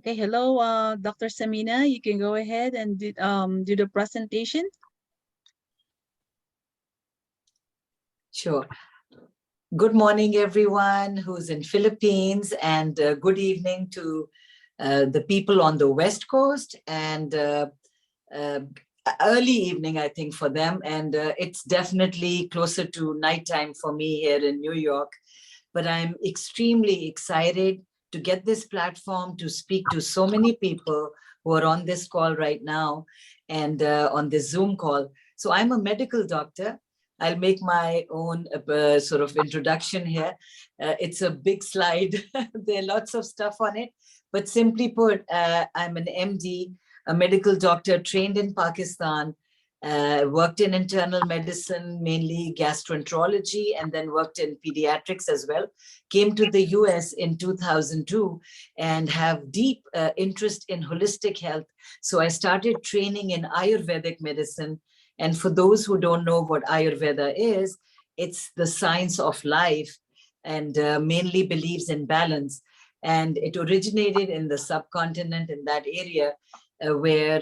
Okay, hello, Dr. Samina. You can go ahead and do the presentation. Sure. Good morning, everyone who's in Philippines, and good evening to the people on the West Coast, and early evening, I think, for them. And it's definitely closer to nighttime for me here in New York. But I'm extremely excited to get this platform to speak to so many people who are on this call right now and on this Zoom call. So I'm a medical doctor. I'll make my own sort of introduction here. It's a big slide. There are lots of stuff on it. But simply put, I'm an MD, a medical doctor trained in Pakistan, worked in internal medicine, mainly gastroenterology, and then worked in pediatrics as well. Came to the US in 2002 and have deep interest in holistic health. So I started training in Ayurvedic medicine. And for those who don't know what Ayurveda is, it's the science of life and mainly believes in balance. And it originated in the subcontinent, in that area where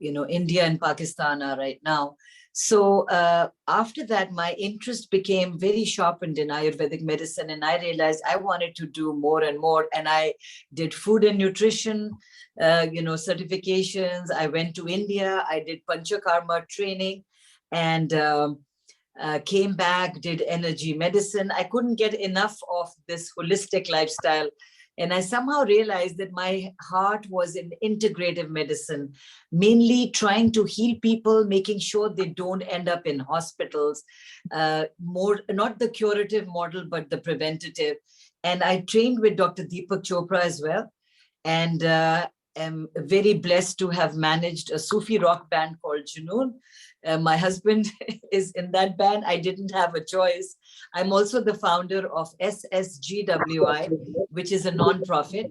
India and Pakistan are right now. So after that, my interest became very sharpened in Ayurvedic medicine, and I realized I wanted to do more and more. And I did food and nutrition, certifications. I went to India. I did Panchakarma training, and came back, did energy medicine. I couldn't get enough of this holistic lifestyle. And I somehow realized that my heart was in integrative medicine, mainly trying to heal people, making sure they don't end up in hospitals, more not the curative model, but the preventative. And I trained with Dr. Deepak Chopra as well. And am very blessed to have managed a Sufi rock band called Junoon. My husband is in that band. I didn't have a choice. I'm also the founder of SSGWI, which is a nonprofit,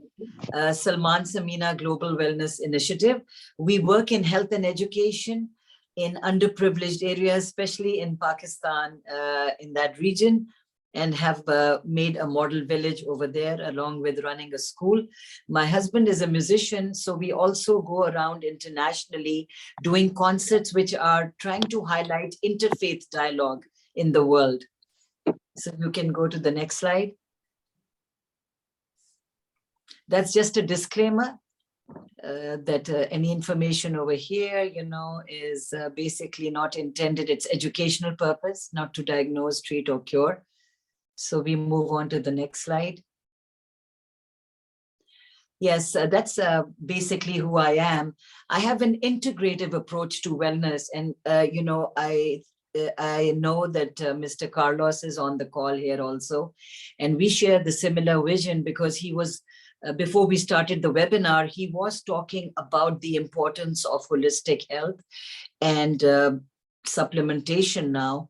Salman Samina Global Wellness Initiative. We work in health and education in underprivileged areas, especially in Pakistan, in that region, and have made a model village over there along with running a school. My husband is a musician, so we also go around internationally doing concerts which are trying to highlight interfaith dialogue in the world. So you can go to the next slide. That's just a disclaimer that any information over here, is basically not intended. It's educational purpose, not to diagnose, treat, or cure. So we move on to the next slide. Yes, that's basically who I am. I have an integrative approach to wellness. And, I know that Mr. Carlos is on the call here also. And we share the similar vision because he was, before we started the webinar, he was talking about the importance of holistic health and supplementation now.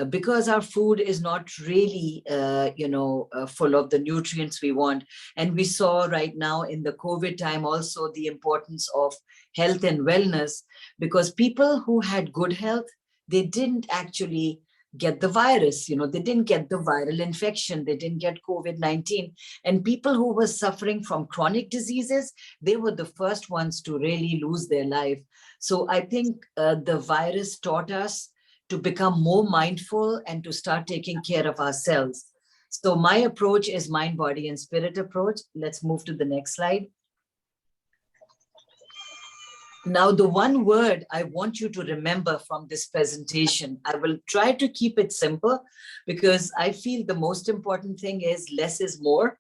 Because our food is not really, full of the nutrients we want. And we saw right now in the COVID time also the importance of health and wellness, because people who had good health, they didn't actually get the virus, they didn't get the viral infection, they didn't get COVID-19. And people who were suffering from chronic diseases, they were the first ones to really lose their life. So I think the virus taught us to become more mindful and to start taking care of ourselves. So my approach is mind, body, and spirit approach. Let's move to the next slide. Now, the one word I want you to remember from this presentation, I will try to keep it simple because I feel the most important thing is less is more.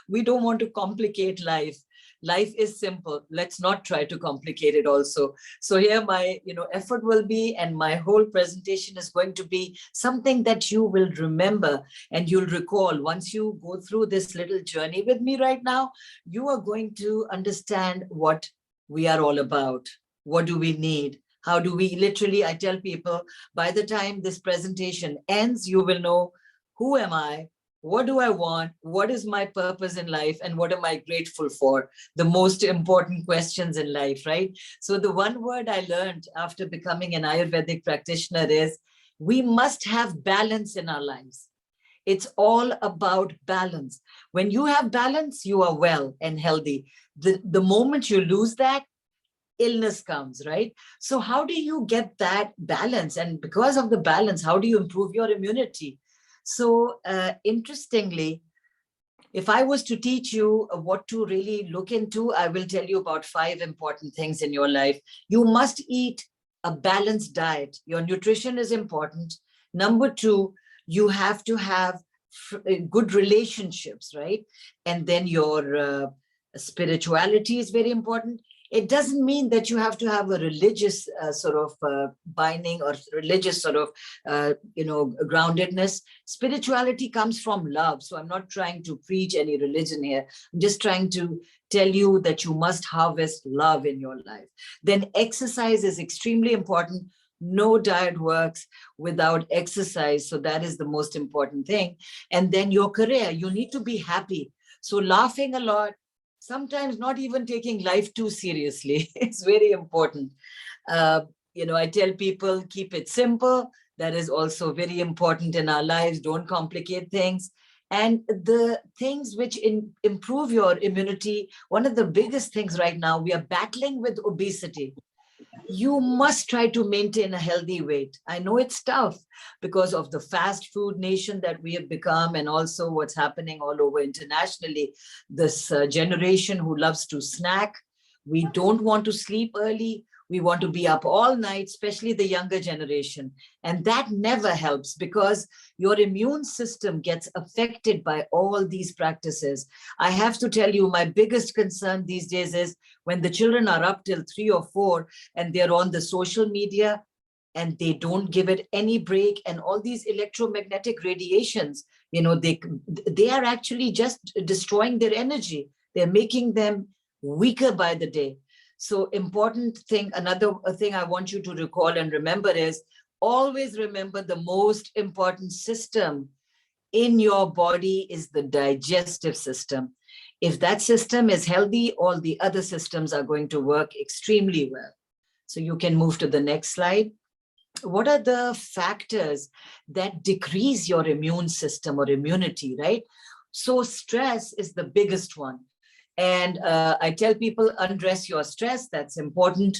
We don't want to complicate life. Life is simple. Let's not try to complicate it also. So here my effort will be, and my whole presentation is going to be something that you will remember and you'll recall. Once you go through this little journey with me right now, you are going to understand what we are all about. What do we need? How do we literally, I tell people, by the time this presentation ends, you will know who am I? What do I want? What is my purpose in life? And what am I grateful for? The most important questions in life, right? So the one word I learned after becoming an Ayurvedic practitioner is we must have balance in our lives. It's all about balance. When you have balance, you are well and healthy. The moment you lose that, illness comes, right? So how do you get that balance? And because of the balance, how do you improve your immunity? So interestingly, if I was to teach you what to really look into, I will tell you about 5 important things in your life. You must eat a balanced diet. Your nutrition is important. Number 2, you have to have good relationships, right? And then your spirituality is very important. It doesn't mean that you have to have a religious binding or religious groundedness. Spirituality comes from love. So I'm not trying to preach any religion here. I'm just trying to tell you that you must harvest love in your life. Then exercise is extremely important. No diet works without exercise. So that is the most important thing. And then your career, you need to be happy. So laughing a lot, sometimes not even taking life too seriously. It's very important. I tell people, keep it simple. That is also very important in our lives. Don't complicate things. And the things which improve your immunity, one of the biggest things right now, we are battling with obesity. You must try to maintain a healthy weight. I know it's tough because of the fast food nation that we have become, and also what's happening all over internationally. This generation who loves to snack. We don't want to sleep early. We want to be up all night, especially the younger generation. And that never helps because your immune system gets affected by all these practices. I have to tell you, my biggest concern these days is when the children are up till 3 or 4 and they're on the social media and they don't give it any break, and all these electromagnetic radiations, they are actually just destroying their energy. They're making them weaker by the day. So important thing, another thing I want you to recall and remember is always remember the most important system in your body is the digestive system. If that system is healthy, all the other systems are going to work extremely well. So you can move to the next slide. What are the factors that decrease your immune system or immunity, right? So stress is the biggest one. And I tell people, undress your stress. That's important.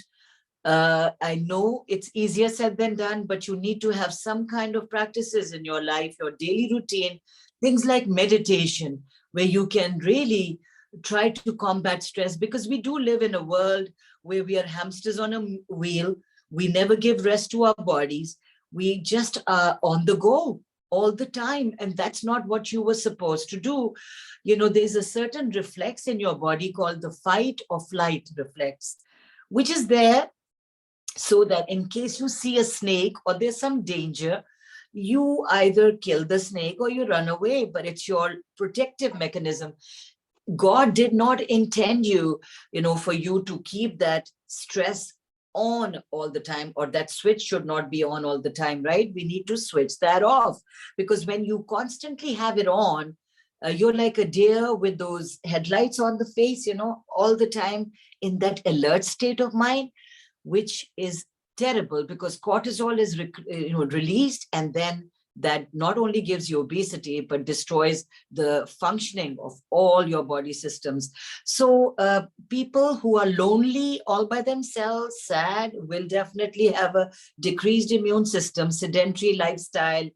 I know it's easier said than done, but you need to have some kind of practices in your life, your daily routine, things like meditation, where you can really try to combat stress, because we do live in a world where we are hamsters on a wheel. We never give rest to our bodies. We just are on the go all the time. And that's not what you were supposed to do. There's a certain reflex in your body called the fight or flight reflex, which is there so that in case you see a snake or there's some danger, you either kill the snake or you run away, but it's your protective mechanism. God did not intend you, for you to keep that stress on all the time, or that switch should not be on all the time, right? We need to switch that off, because when you constantly have it on, you're like a deer with those headlights on the face, all the time in that alert state of mind, which is terrible because cortisol is released, and then that not only gives you obesity, but destroys the functioning of all your body systems. So people who are lonely all by themselves, sad, will definitely have a decreased immune system, sedentary lifestyle,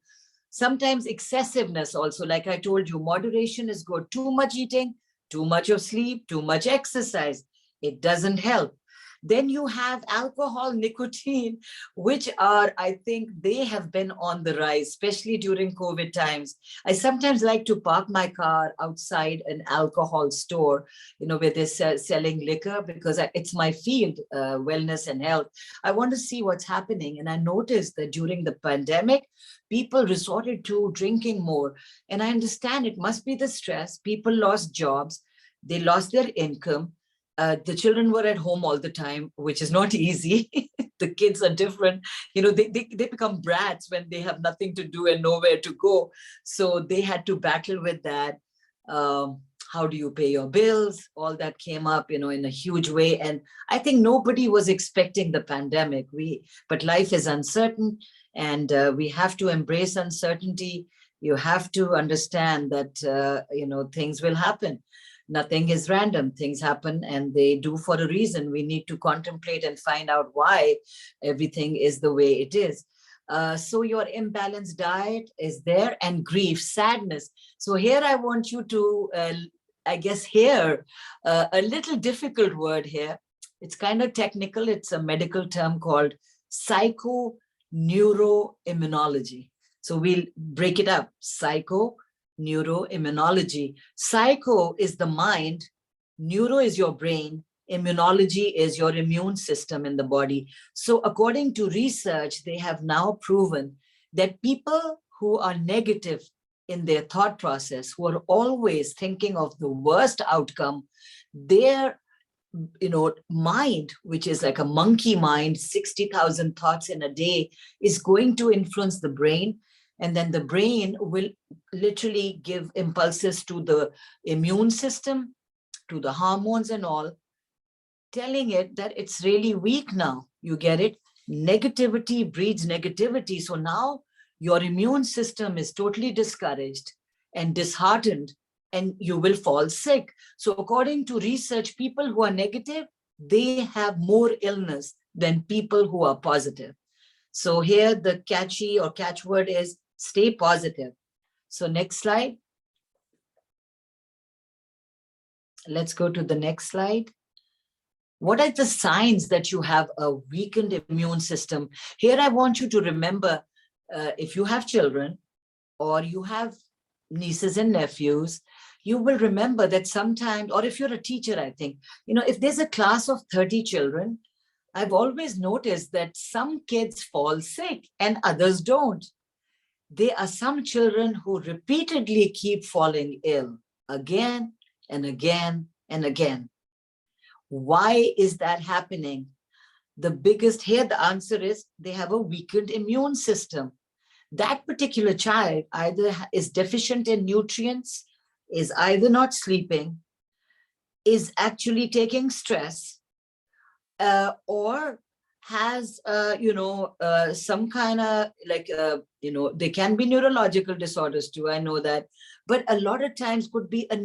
sometimes excessiveness also. Like I told you, moderation is good. Too much eating, too much of sleep, too much exercise, it doesn't help. Then you have alcohol, nicotine, which are, I think they have been on the rise, especially during COVID times. I sometimes like to park my car outside an alcohol store, where they're selling liquor, because it's my field, wellness and health. I want to see what's happening. And I noticed that during the pandemic, people resorted to drinking more. And I understand it must be the stress. People lost jobs. They lost their income. The children were at home all the time, which is not easy. The kids are different. They become brats when they have nothing to do and nowhere to go. So they had to battle with that. How do you pay your bills? All that came up, in a huge way. And I think nobody was expecting the pandemic. But life is uncertain, and we have to embrace uncertainty. You have to understand that, things will happen. Nothing is random. Things happen and they do for a reason. We need to contemplate and find out why everything is the way it is. So your imbalanced diet is there, and grief, sadness. So here I want you to, I guess, hear a little difficult word here. It's kind of technical. It's a medical term called psychoneuroimmunology. So we'll break it up. Psychoneuroimmunology. Psycho is the mind, neuro is your brain, immunology is your immune system in the body. So according to research, they have now proven that people who are negative in their thought process, who are always thinking of the worst outcome, their mind, which is like a monkey mind, 60,000 thoughts in a day, is going to influence the brain. And then the brain will literally give impulses to the immune system, to the hormones and all, telling it that it's really weak now. You get it? Negativity breeds negativity. So now your immune system is totally discouraged and disheartened, and you will fall sick. So according to research, people who are negative, they have more illness than people who are positive. So here the catchy or catchword is stay positive. So next slide. Let's go to the next slide. What are the signs that you have a weakened immune system? Here I want you to remember, if you have children or you have nieces and nephews, you will remember that sometimes, or if you're a teacher, I think, if there's a class of 30 children, I've always noticed that some kids fall sick and others don't. There are some children who repeatedly keep falling ill again and again and again. Why is that happening? The answer is they have a weakened immune system. That particular child either is deficient in nutrients, is either not sleeping, is actually taking stress, or has, some kind of there can be neurological disorders too, I know that, but a lot of times could be a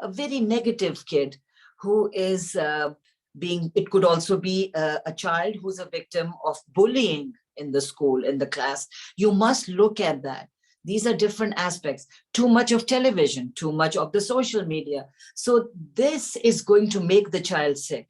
very negative kid who is it could also be a child who's a victim of bullying in the school, in the class. You must look at that. These are different aspects. Too much of television, too much of the social media. So this is going to make the child sick.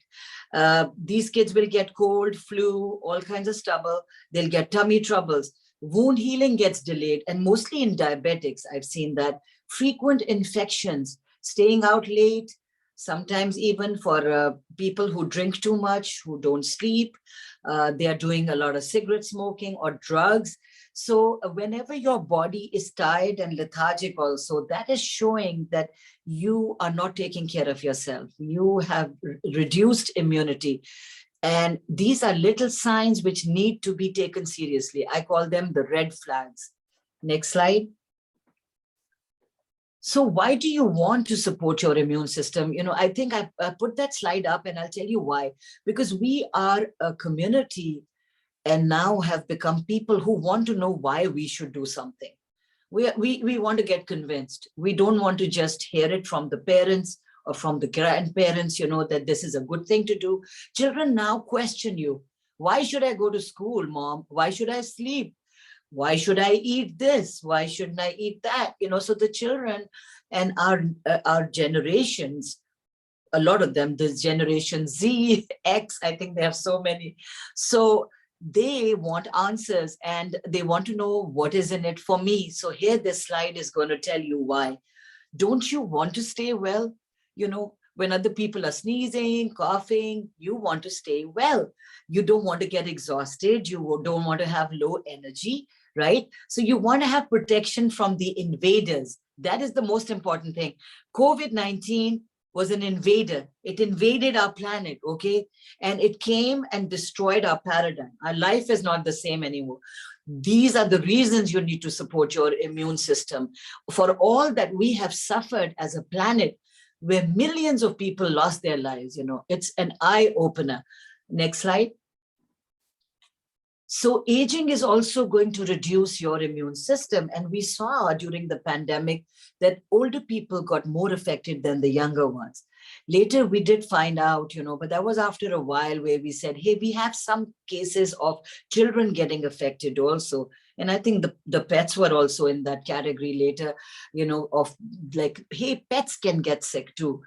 These kids will get cold, flu, all kinds of stubble. They'll get tummy troubles. Wound healing gets delayed. And mostly in diabetics, I've seen that. Frequent infections, staying out late, sometimes even for people who drink too much, who don't sleep, they are doing a lot of cigarette smoking or drugs. So whenever your body is tired and lethargic also, that is showing that you are not taking care of yourself. You have reduced immunity. And these are little signs which need to be taken seriously. I call them the red flags. Next slide. So why do you want to support your immune system? I think I put that slide up and I'll tell you why. Because we are a community and now have become people who want to know why we should do something. We want to get convinced. We don't want to just hear it from the parents or from the grandparents, that this is a good thing to do. Children now question you. Why should I go to school, Mom? Why should I sleep? Why should I eat this? Why shouldn't I eat that? So the children and our generations, a lot of them, this generation Z, X, I think they have so many. So they want answers and they want to know what is in it for me. So here this slide is going to tell you why. Don't you want to stay well? When other people are sneezing, coughing, you want to stay well. You don't want to get exhausted. You don't want to have low energy, right? So you want to have protection from the invaders. That is the most important thing. COVID-19 was an invader. It invaded our planet, okay? And it came and destroyed our paradigm. Our life is not the same anymore. These are the reasons you need to support your immune system. For all that we have suffered as a planet, where millions of people lost their lives, it's an eye-opener. Next slide. So aging is also going to reduce your immune system. And we saw during the pandemic that older people got more affected than the younger ones. Later, we did find out, but that was after a while where we said, hey, we have some cases of children getting affected also. And I think the pets were also in that category later, of like, hey, pets can get sick too.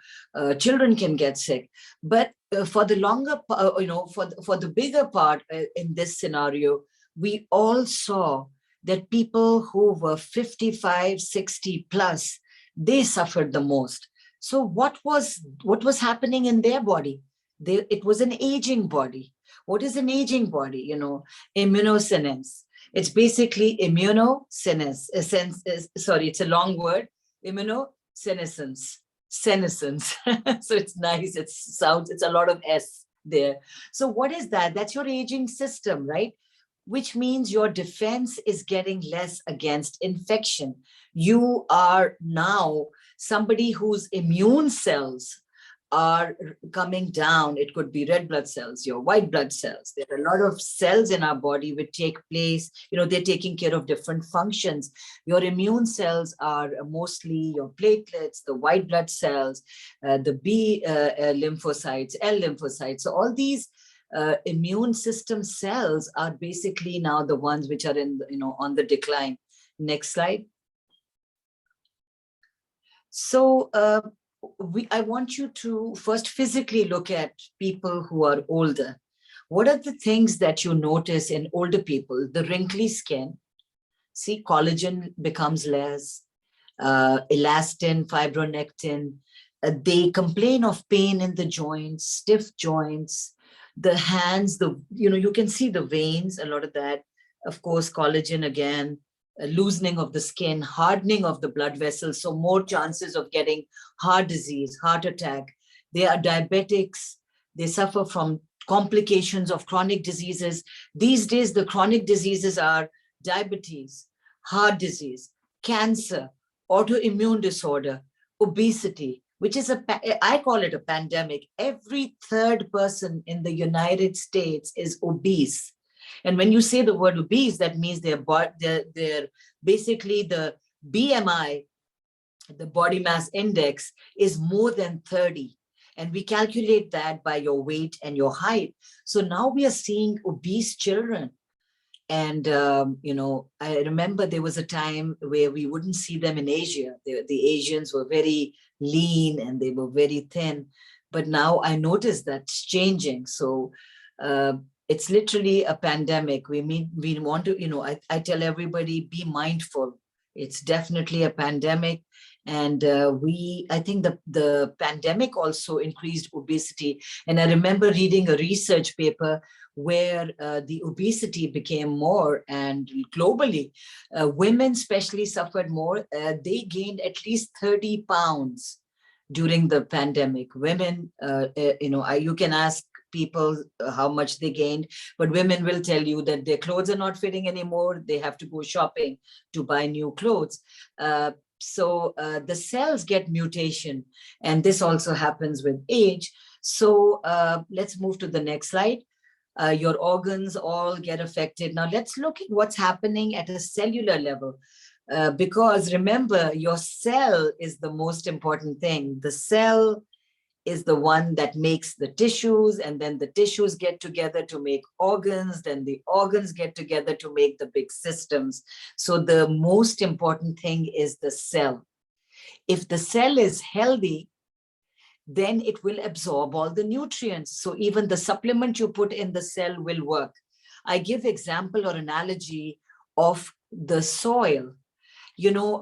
Children can get sick. But for the longer, for the bigger part in this scenario, we all saw that people who were 55, 60 plus, they suffered the most. So what was happening in their body? It was an aging body. What is an aging body? Immunosenescence. It's basically immunosenescence. Sorry, it's a long word. Immunosenescence. Senescence. So it's nice. It's a lot of S there. So what is that? That's your aging system, right? Which means your defense is getting less against infection. You are now somebody whose immune cells are coming down. It could be red blood cells, your white blood cells. There are a lot of cells in our body which take place, they're taking care of different functions. Your immune cells are mostly your platelets, the white blood cells, the B lymphocytes, L lymphocytes. So all these immune system cells are basically now the ones which are on the decline. Next slide. So I want you to first physically look at people who are older. What are the things that you notice in older people? The wrinkly skin. See, collagen becomes less, elastin, fibronectin. They complain of pain in the joints, stiff joints. The hands, you can see the veins, a lot of that. Of course, collagen again. Loosening of the skin, hardening of the blood vessels, so more chances of getting heart disease, heart attack. They are diabetics. They suffer from complications of chronic diseases. These days, the chronic diseases are diabetes, heart disease, cancer, autoimmune disorder, obesity, which is I call it a pandemic. Every third person in the United States is obese. And when you say the word obese, that means they're basically the BMI, the body mass index, is more than 30. And we calculate that by your weight and your height. So now we are seeing obese children. And, I remember there was a time where we wouldn't see them in Asia. The Asians were very lean and they were very thin. But now I notice that's changing. So it's literally a pandemic. We want to, I tell everybody, be mindful. It's definitely a pandemic. And I think the pandemic also increased obesity. And I remember reading a research paper where the obesity became more, and globally, women especially suffered more. They gained at least 30 pounds during the pandemic. Women, you can ask people how much they gained, but women will tell you that their clothes are not fitting anymore. They have to go shopping to buy new clothes. So the cells get mutation, and this also happens with age. So let's move to the next slide. Your organs all get affected. Now let's look at what's happening at a cellular level. Because remember, your cell is the most important thing. The cell is the one that makes the tissues, and then the tissues get together to make organs, then the organs get together to make the big systems. So the most important thing is the cell. If the cell is healthy, then it will absorb all the nutrients. So even the supplement you put in the cell will work. I give example or analogy of the soil.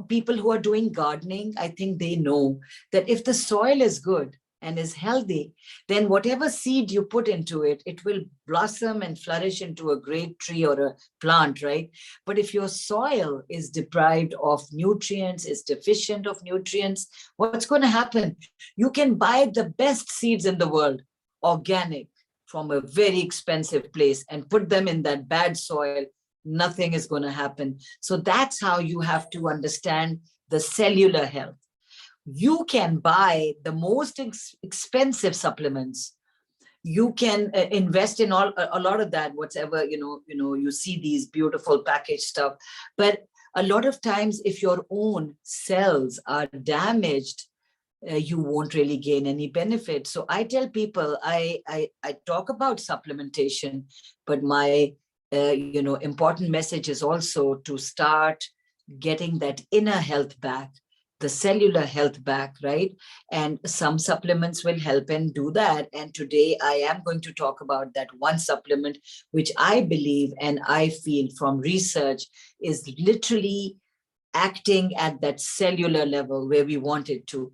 People who are doing gardening, I think they know that if the soil is good and is healthy, then whatever seed you put into it, it will blossom and flourish into a great tree or a plant, right? But if your soil is deprived of nutrients, is deficient of nutrients, what's going to happen? You can buy the best seeds in the world, organic, from a very expensive place, and put them in that bad soil. Nothing is going to happen. So that's how you have to understand the cellular health. You can buy the most expensive supplements. you can invest in a lot of that, whatever, you see these beautiful packaged stuff. But a lot of times, if your own cells are damaged, you won't really gain any benefit. So I tell people, I talk about supplementation, but my important message is also to start getting that inner health back, the cellular health back, right? And some supplements will help and do that. And today I am going to talk about that one supplement, which I believe and I feel from research is literally acting at that cellular level where we want it to.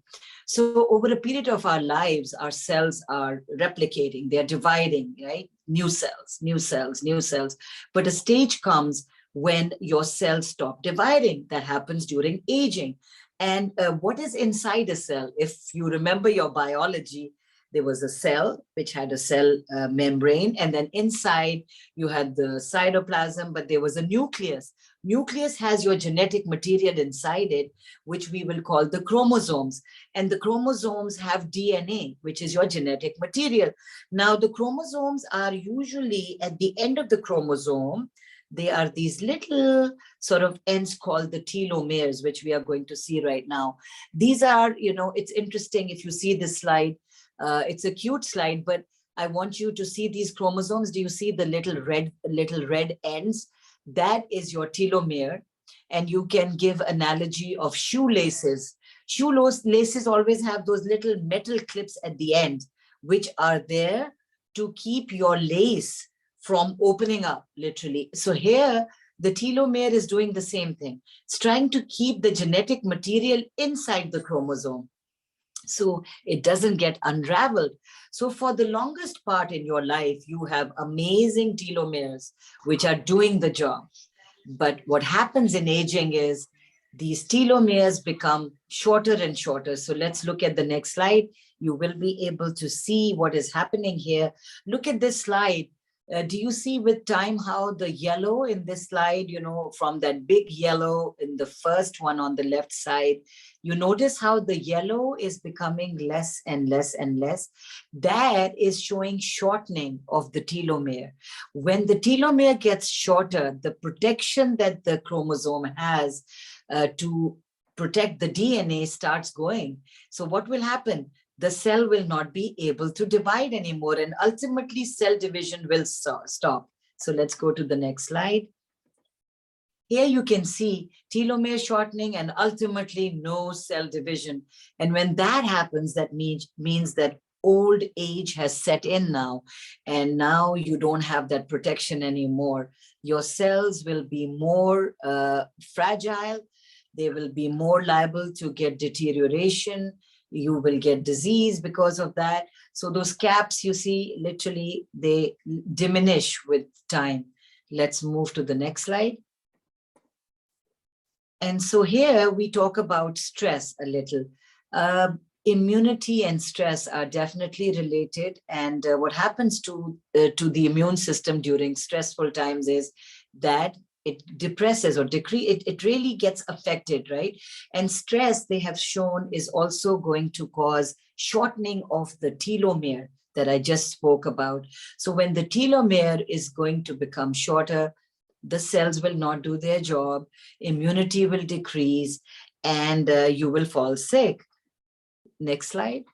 So over a period of our lives, our cells are replicating, they're dividing, right? New cells, new cells, new cells. But a stage comes when your cells stop dividing. That happens during aging. And what is inside a cell? If you remember your biology, there was a cell which had a cell membrane, and then inside you had the cytoplasm, but there was a nucleus. Nucleus has your genetic material inside it, which we will call the chromosomes. And the chromosomes have DNA, which is your genetic material. Now, the chromosomes are usually at the end of the chromosome. They are these little sort of ends called the telomeres, which we are going to see right now. These are, it's interesting if you see this slide. It's a cute slide, but I want you to see these chromosomes. Do you see the little red ends? That is your telomere. And you can give analogy of shoelaces. Shoelaces always have those little metal clips at the end, which are there to keep your lace from opening up, literally. So here, the telomere is doing the same thing. It's trying to keep the genetic material inside the chromosome, so it doesn't get unraveled. So for the longest part in your life, you have amazing telomeres, which are doing the job. But what happens in aging is these telomeres become shorter and shorter. So let's look at the next slide. You will be able to see what is happening here. Look at this slide. Do you see with time how the yellow in this slide, from that big yellow in the first one on the left side, you notice how the yellow is becoming less and less and less. That is showing shortening of the telomere. When the telomere gets shorter, the protection that the chromosome has to protect the DNA starts going. So what will happen? The cell will not be able to divide anymore, and ultimately cell division will stop. So let's go to the next slide. Here you can see telomere shortening and ultimately no cell division. And when that happens, that means that old age has set in now, and now you don't have that protection anymore. Your cells will be more fragile. They will be more liable to get deterioration. You will get disease because of that. So those caps you see, literally, they diminish with time. Let's move to the next slide. And so here we talk about stress a little. Immunity and stress are definitely related. And what happens to the immune system during stressful times is that it depresses or it really gets affected, right? And stress, they have shown, is also going to cause shortening of the telomere that I just spoke about. So when the telomere is going to become shorter, the cells will not do their job, immunity will decrease, and you will fall sick. Next slide.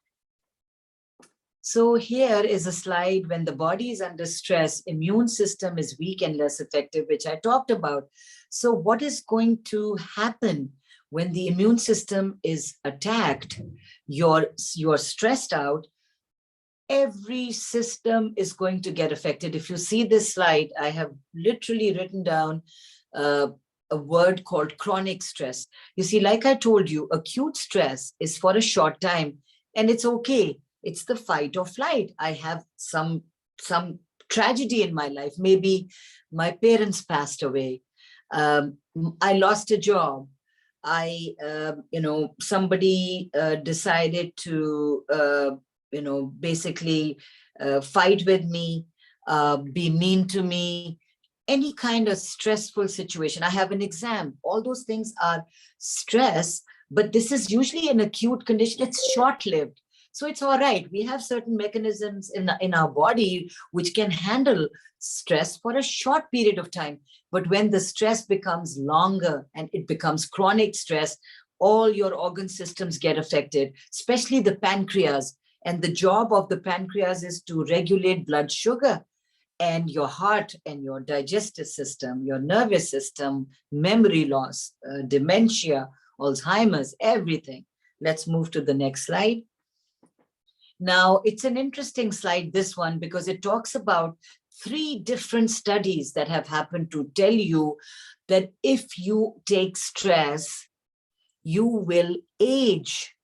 So here is a slide when the body is under stress, immune system is weak and less effective, which I talked about. So what is going to happen when the immune system is attacked? You're stressed out. Every system is going to get affected. If you see this slide, I have literally written down a word called chronic stress. You see, like I told you, acute stress is for a short time and it's okay. It's the fight or flight. I have some tragedy in my life. Maybe my parents passed away. I lost a job. Somebody decided to, basically fight with me, be mean to me, any kind of stressful situation. I have an exam. All those things are stress, but this is usually an acute condition. It's short-lived. So it's all right. We have certain mechanisms in our body which can handle stress for a short period of time. But when the stress becomes longer and it becomes chronic stress, all your organ systems get affected, especially the pancreas. And the job of the pancreas is to regulate blood sugar, and your heart and your digestive system, your nervous system, memory loss, dementia, Alzheimer's, everything. Let's move to the next slide. Now, it's an interesting slide, this one, because it talks about 3 different studies that have happened to tell you that if you take stress, you will age.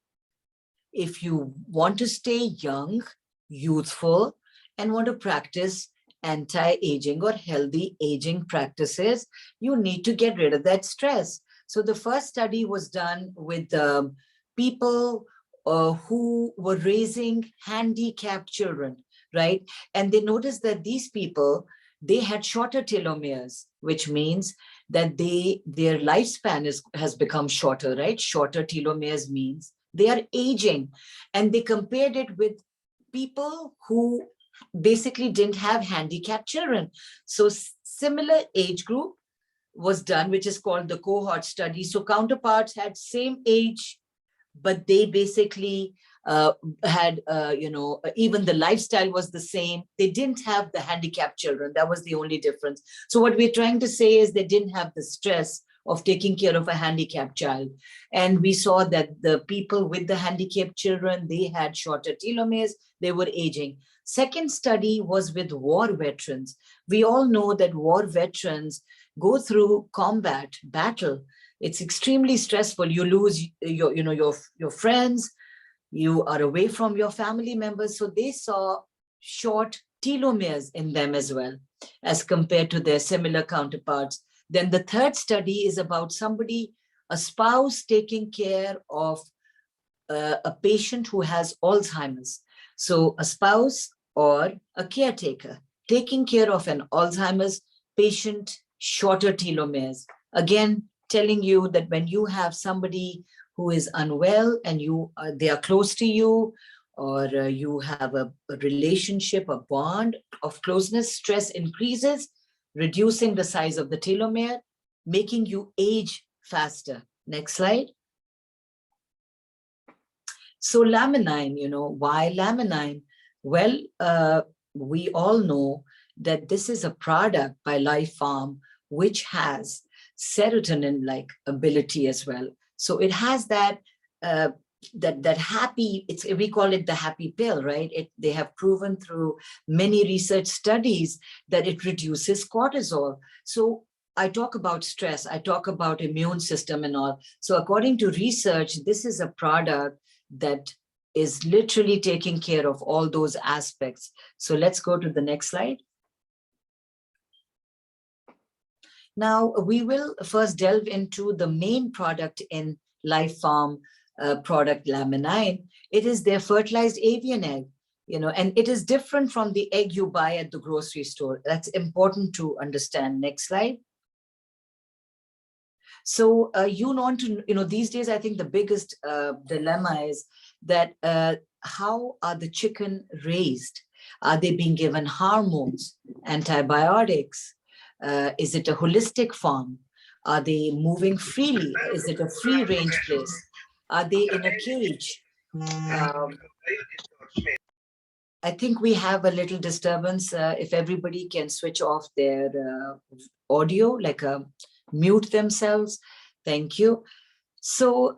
If you want to stay young, youthful, and want to practice anti-aging or healthy aging practices, you need to get rid of that stress. So the first study was done with people who were raising handicapped children, right? And they noticed that these people, they had shorter telomeres, which means that their lifespan has become shorter, right? Shorter telomeres means they are aging. And they compared it with people who basically didn't have handicapped children. So similar age group was done, which is called the cohort study. So counterparts had same age, but they basically had, even the lifestyle was the same. They didn't have the handicapped children. That was the only difference. So what we're trying to say is they didn't have the stress of taking care of a handicapped child. And we saw that the people with the handicapped children, they had shorter telomeres, they were aging. Second study was with war veterans. We all know that war veterans go through combat, battle. It's extremely stressful. You lose your friends, you are away from your family members. So they saw short telomeres in them as well, as compared to their similar counterparts. Then the third study is about somebody, a spouse taking care of a patient who has Alzheimer's. So a spouse or a caretaker taking care of an Alzheimer's patient, shorter telomeres. Again, telling you that when you have somebody who is unwell and they are close to you, or you have a relationship, a bond of closeness, stress increases, reducing the size of the telomere, making you age faster. Next slide. So Laminine, why Laminine? Well, we all know that this is a product by LifePharm, which has serotonin-like ability as well. So it has that happy, we call it the happy pill, right? They have proven through many research studies that it reduces cortisol. So I talk about stress, I talk about immune system and all. So according to research, this is a product that is literally taking care of all those aspects. So let's go to the next slide. Now, we will first delve into the main product in LifePharm product Laminine. It is their fertilized avian egg, and it is different from the egg you buy at the grocery store. That's important to understand. Next slide. So these days, I think the biggest dilemma is that how are the chicken raised? Are they being given hormones, antibiotics? Is it a holistic farm? Are they moving freely? Is it a free range place? Are they in a cage? I think we have a little disturbance. If everybody can switch off their audio, like mute themselves. Thank you. So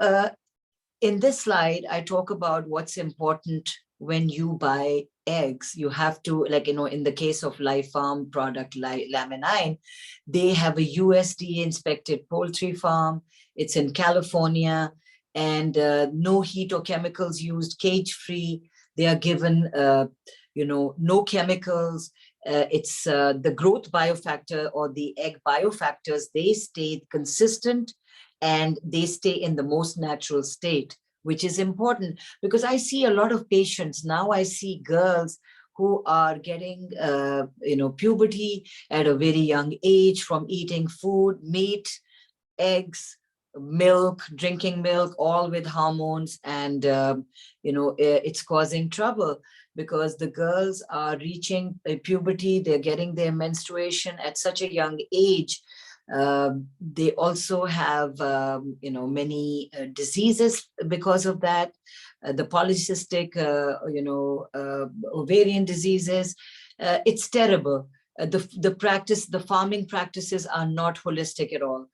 in this slide, I talk about what's important when you buy eggs. You have to, in the case of LifePharm product like Laminine, they have a USDA inspected poultry farm. It's in California, and no heat or chemicals used, cage free. They are given, no chemicals. It's the growth biofactor or the egg biofactors, they stay consistent and they stay in the most natural state, which is important because I see a lot of patients now. I see girls who are getting, puberty at a very young age from eating food, meat, eggs, milk, drinking milk, all with hormones, and it's causing trouble because the girls are reaching puberty, they're getting their menstruation at such a young age. They also have many diseases because of that. The polycystic ovarian diseases. It's terrible. The farming practices are not holistic at all.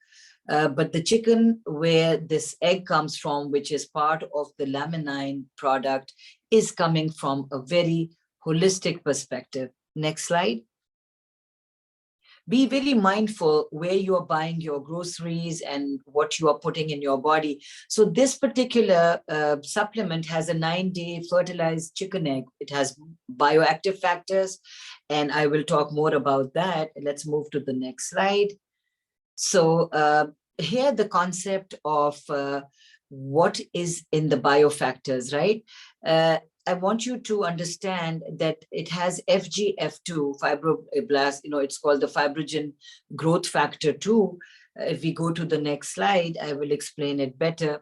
But the chicken where this egg comes from, which is part of the Laminine product, is coming from a very holistic perspective. Next slide. Be very mindful where you are buying your groceries and what you are putting in your body. So this particular supplement has a 9-day fertilized chicken egg. It has bioactive factors, and I will talk more about that. Let's move to the next slide. So here the concept of what is in the biofactors, right? I want you to understand that it has FGF2, fibroblast, it's called the fibrogen growth factor 2. If we go to the next slide, I will explain it better.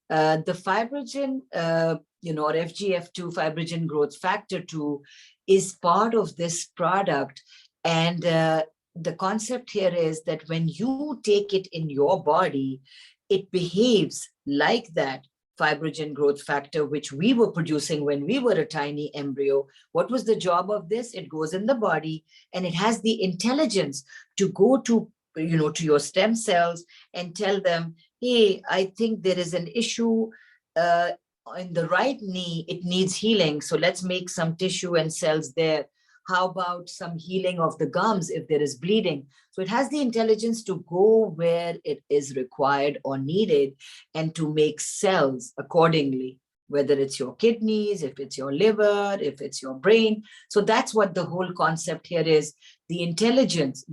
The fibrogen, or FGF2, fibrogen growth factor 2, is part of this product. And the concept here is that when you take it in your body, it behaves like that fibrogen growth factor, which we were producing when we were a tiny embryo. What was the job of this? It goes in the body and it has the intelligence to go to your stem cells and tell them, hey, I think there is an issue in the right knee, it needs healing. So let's make some tissue and cells there. How about some healing of the gums if there is bleeding? So it has the intelligence to go where it is required or needed and to make cells accordingly, whether it's your kidneys, if it's your liver, if it's your brain. So that's what the whole concept here is, the intelligence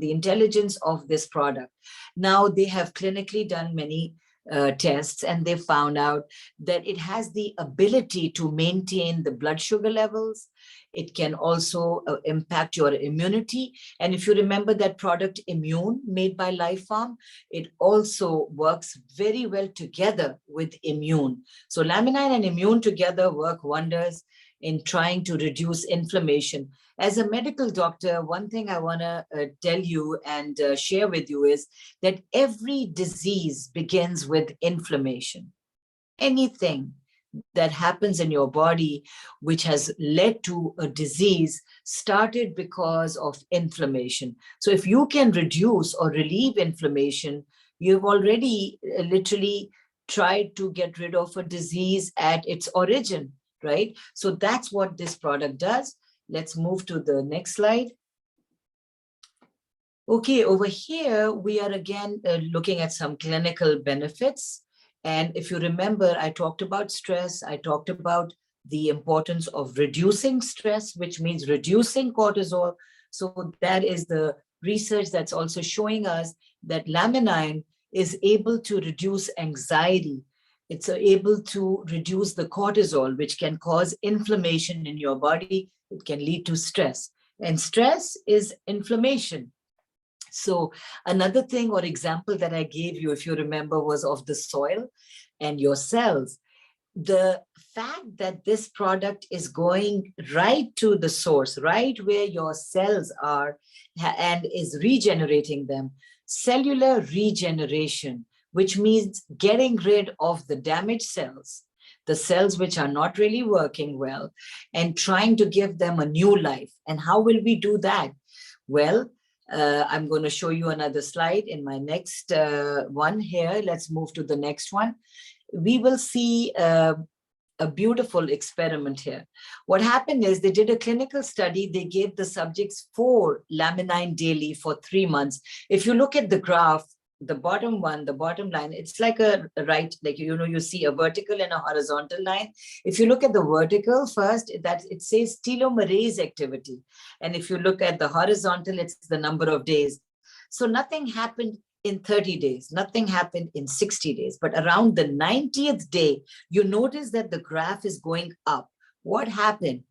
of this product. Now they have clinically done many tests, and they found out that it has the ability to maintain the blood sugar levels. It can also impact your immunity. And if you remember that product Immune made by LifePharm, it also works very well together with Immune. So Laminine and Immune together work wonders in trying to reduce inflammation. As a medical doctor, one thing I want to tell you and share with you is that every disease begins with inflammation. Anything that happens in your body which has led to a disease started because of inflammation. So if you can reduce or relieve inflammation, you've already literally tried to get rid of a disease at its origin, right? So that's what this product does. Let's move to the next slide. Okay, over here, we are again looking at some clinical benefits. And if you remember, I talked about stress. I talked about the importance of reducing stress, which means reducing cortisol. So that is the research that's also showing us that Laminine is able to reduce anxiety. It's able to reduce the cortisol, which can cause inflammation in your body. It can lead to stress. And stress is inflammation. So another thing or example that I gave you, if you remember, was of the soil and your cells. The fact that this product is going right to the source, right where your cells are, and is regenerating them, cellular regeneration, which means getting rid of the damaged cells, the cells which are not really working well, and trying to give them a new life. And how will we do that? Well, I'm going to show you another slide in my next one here. Let's move to the next one. We will see a beautiful experiment here. What happened is they did a clinical study. They gave the subjects 4 Laminine daily for 3 months. If you look at the graph, the bottom one, the bottom line, it's like a right, like, you see a vertical and a horizontal line. If you look at the vertical first, that it says telomerase activity. And if you look at the horizontal, it's the number of days. So nothing happened in 30 days, nothing happened in 60 days, but around the 90th day, you notice that the graph is going up. What happened?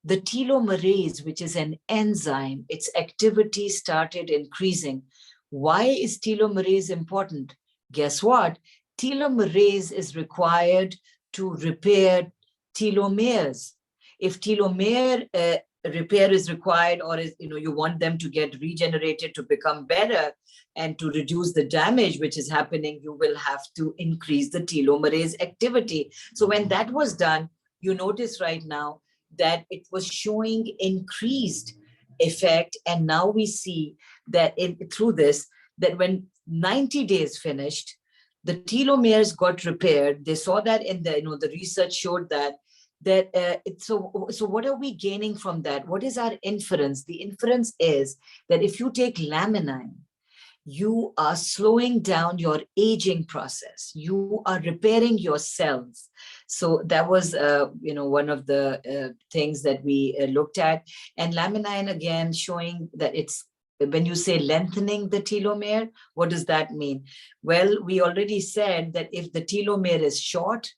The telomerase, which is an enzyme, its activity started increasing. Why is telomerase important? Guess what? Telomerase is required to repair telomeres. If telomere repair is required, or is, you want them to get regenerated to become better and to reduce the damage which is happening, you will have to increase the telomerase activity. So when that was done, you notice right now that it was showing increased effect. And now we see that through this, that when 90 days finished, the telomeres got repaired. They saw that in the research showed that so what are we gaining from that? What is our inference? The inference is that if you take Laminine, you are slowing down your aging process. You are repairing your cells. So that was, one of the things that we looked at. And Laminine, again, showing that it's, when you say lengthening the telomere, what does that mean? Well, we already said that if the telomere is short,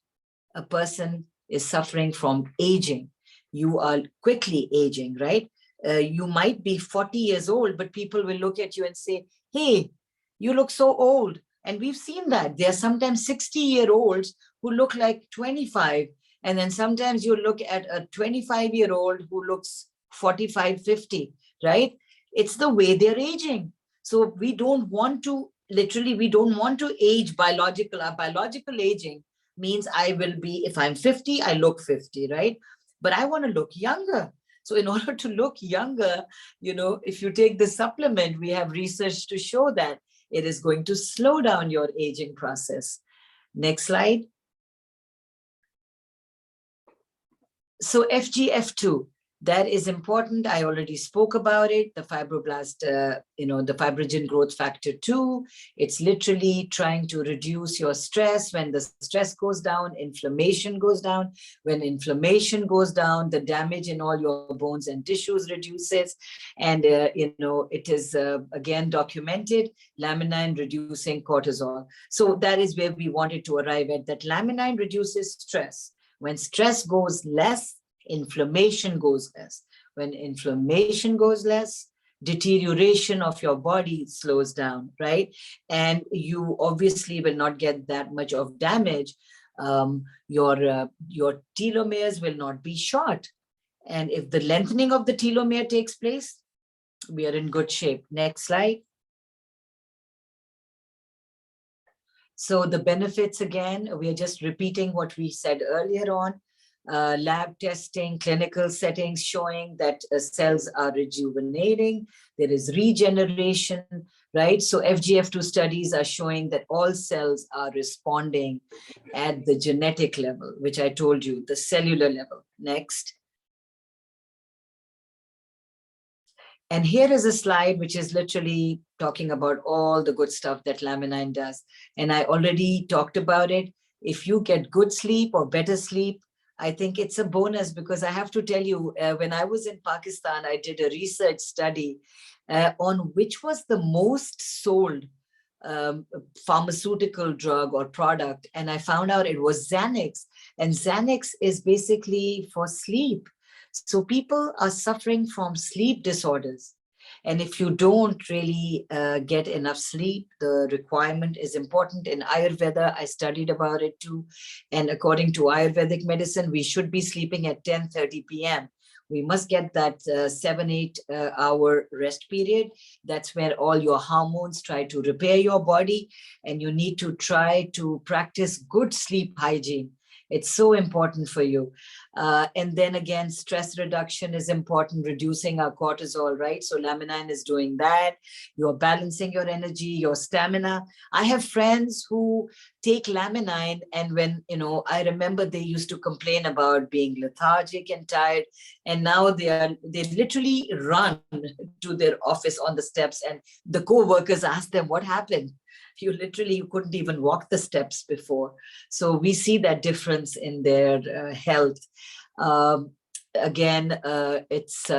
a person is suffering from aging. You are quickly aging, right? You might be 40 years old, but people will look at you and say, hey, you look so old. And we've seen that. There are sometimes 60-year-olds who look like 25. And then sometimes you look at a 25-year-old who looks 45, 50, right? It's the way they're aging. So we don't want to, literally, we don't want to age biological. Our biological aging means I will be, if I'm 50, I look 50, right? But I want to look younger. So in order to look younger, if you take the supplement, we have research to show that it is going to slow down your aging process. Next slide. So FGF2, that is important. I already spoke about it. The fibroblast, the fibrogen growth factor 2, it's literally trying to reduce your stress. When the stress goes down, inflammation goes down. When inflammation goes down, the damage in all your bones and tissues reduces. And, it is, again, documented, Laminine reducing cortisol. So that is where we wanted to arrive at, that Laminine reduces stress. When stress goes less, inflammation goes less. When inflammation goes less, deterioration of your body slows down, right? And you obviously will not get that much of damage. Your telomeres will not be short. And if the lengthening of the telomere takes place, we are in good shape. Next slide. So the benefits, again, we are just repeating what we said earlier on. Lab testing, clinical settings showing that cells are rejuvenating. There is regeneration, right? So FGF2 studies are showing that all cells are responding at the genetic level, which I told you, the cellular level. Next. And here is a slide which is literally talking about all the good stuff that Laminine does. And I already talked about it. If you get good sleep or better sleep, I think it's a bonus, because I have to tell you, when I was in Pakistan, I did a research study on which was the most sold pharmaceutical drug or product. And I found out it was Xanax. And Xanax is basically for sleep. So people are suffering from sleep disorders. And if you don't really get enough sleep, the requirement is important. In Ayurveda, I studied about it too. And according to Ayurvedic medicine, we should be sleeping at 10:30 p.m. We must get that 7-8 hour rest period. That's where all your hormones try to repair your body. And you need to try to practice good sleep hygiene. It's so important for you. And then again, stress reduction is important, reducing our cortisol, right? So Laminine is doing that. You're balancing your energy, your stamina. I have friends who take Laminine, and when, I remember they used to complain about being lethargic and tired. And now they literally run to their office on the steps, and the co-workers ask them, what happened? You couldn't even walk the steps before. So we see that difference in their health. Again, it's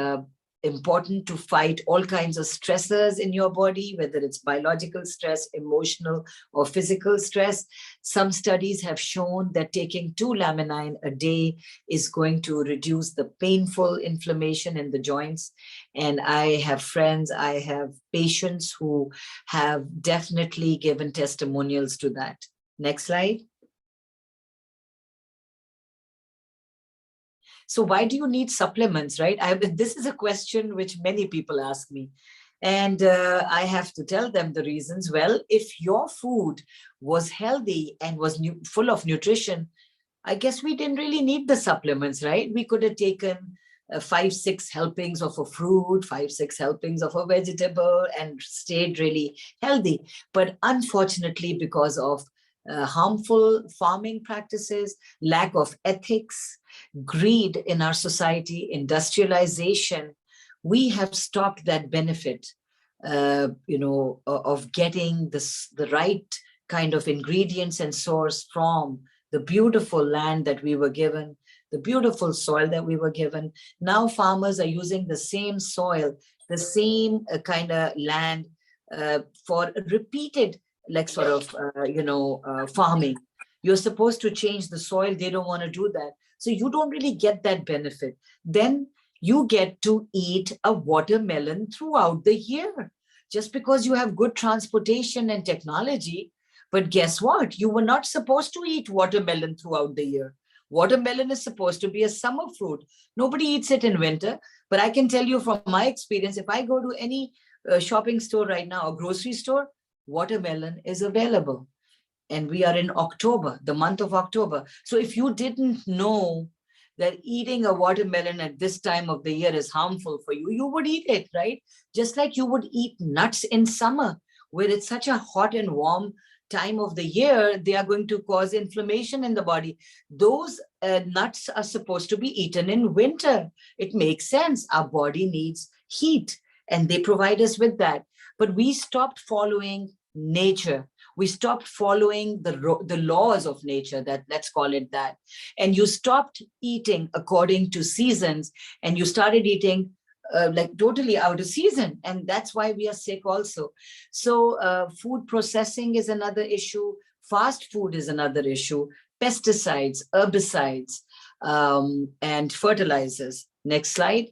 important to fight all kinds of stressors in your body, whether it's biological stress, emotional, or physical stress. Some studies have shown that taking 2 Laminine a day is going to reduce the painful inflammation in the joints. And I have friends, I have patients who have definitely given testimonials to that. Next slide. So why do you need supplements, right? This is a question which many people ask me. And I have to tell them the reasons. Well, if your food was healthy and was full of nutrition, I guess we didn't really need the supplements, right? We could have taken 5-6 helpings of a fruit, 5-6 helpings of a vegetable, and stayed really healthy. But unfortunately, because of harmful farming practices, lack of ethics, greed in our society, industrialization, we have stopped that benefit, of getting the right kind of ingredients and source from the beautiful land that we were given, the beautiful soil that we were given. Now farmers are using the same soil, the same kind of land for repeated, like sort of, farming. You're supposed to change the soil. They don't want to do that. So you don't really get that benefit. Then you get to eat a watermelon throughout the year, just because you have good transportation and technology. But guess what? You were not supposed to eat watermelon throughout the year. Watermelon is supposed to be a summer fruit. Nobody eats it in winter. But I can tell you from my experience, if I go to any shopping store right now, a grocery store, watermelon is available. And we are in October, the month of October. So if you didn't know that eating a watermelon at this time of the year is harmful for you, you would eat it, right? Just like you would eat nuts in summer, where it's such a hot and warm time of the year, they are going to cause inflammation in the body. Those nuts are supposed to be eaten in winter. It makes sense. Our body needs heat, and they provide us with that. But we stopped following nature. We stopped following the laws of nature, that let's call it that. And you stopped eating according to seasons, and you started eating like totally out of season. And that's why we are sick also. So food processing is another issue. Fast food is another issue. Pesticides, herbicides, and fertilizers. Next slide.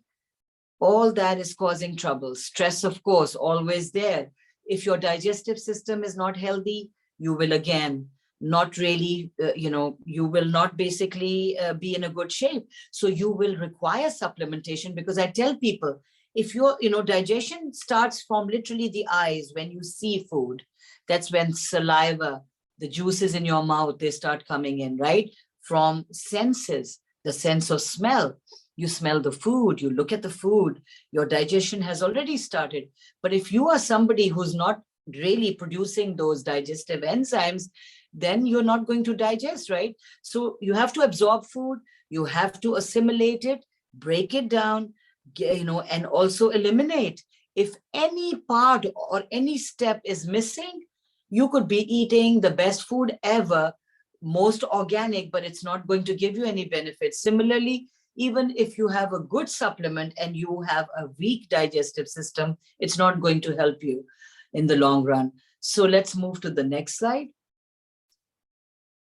All that is causing trouble. Stress, of course, always there. If your digestive system is not healthy, you will again not really, you will not basically be in a good shape. So you will require supplementation, because I tell people, if your, digestion starts from literally the eyes when you see food, that's when saliva, the juices in your mouth, they start coming in, right? From senses, the sense of smell. You smell the food, you look at the food, your digestion has already started. But if you are somebody who's not really producing those digestive enzymes, then you're not going to digest, right? So you have to absorb food, you have to assimilate it, break it down, and also eliminate. If any part or any step is missing, you could be eating the best food ever, most organic, but it's not going to give you any benefits. Similarly, even if you have a good supplement and you have a weak digestive system, it's not going to help you in the long run. So let's move to the next slide.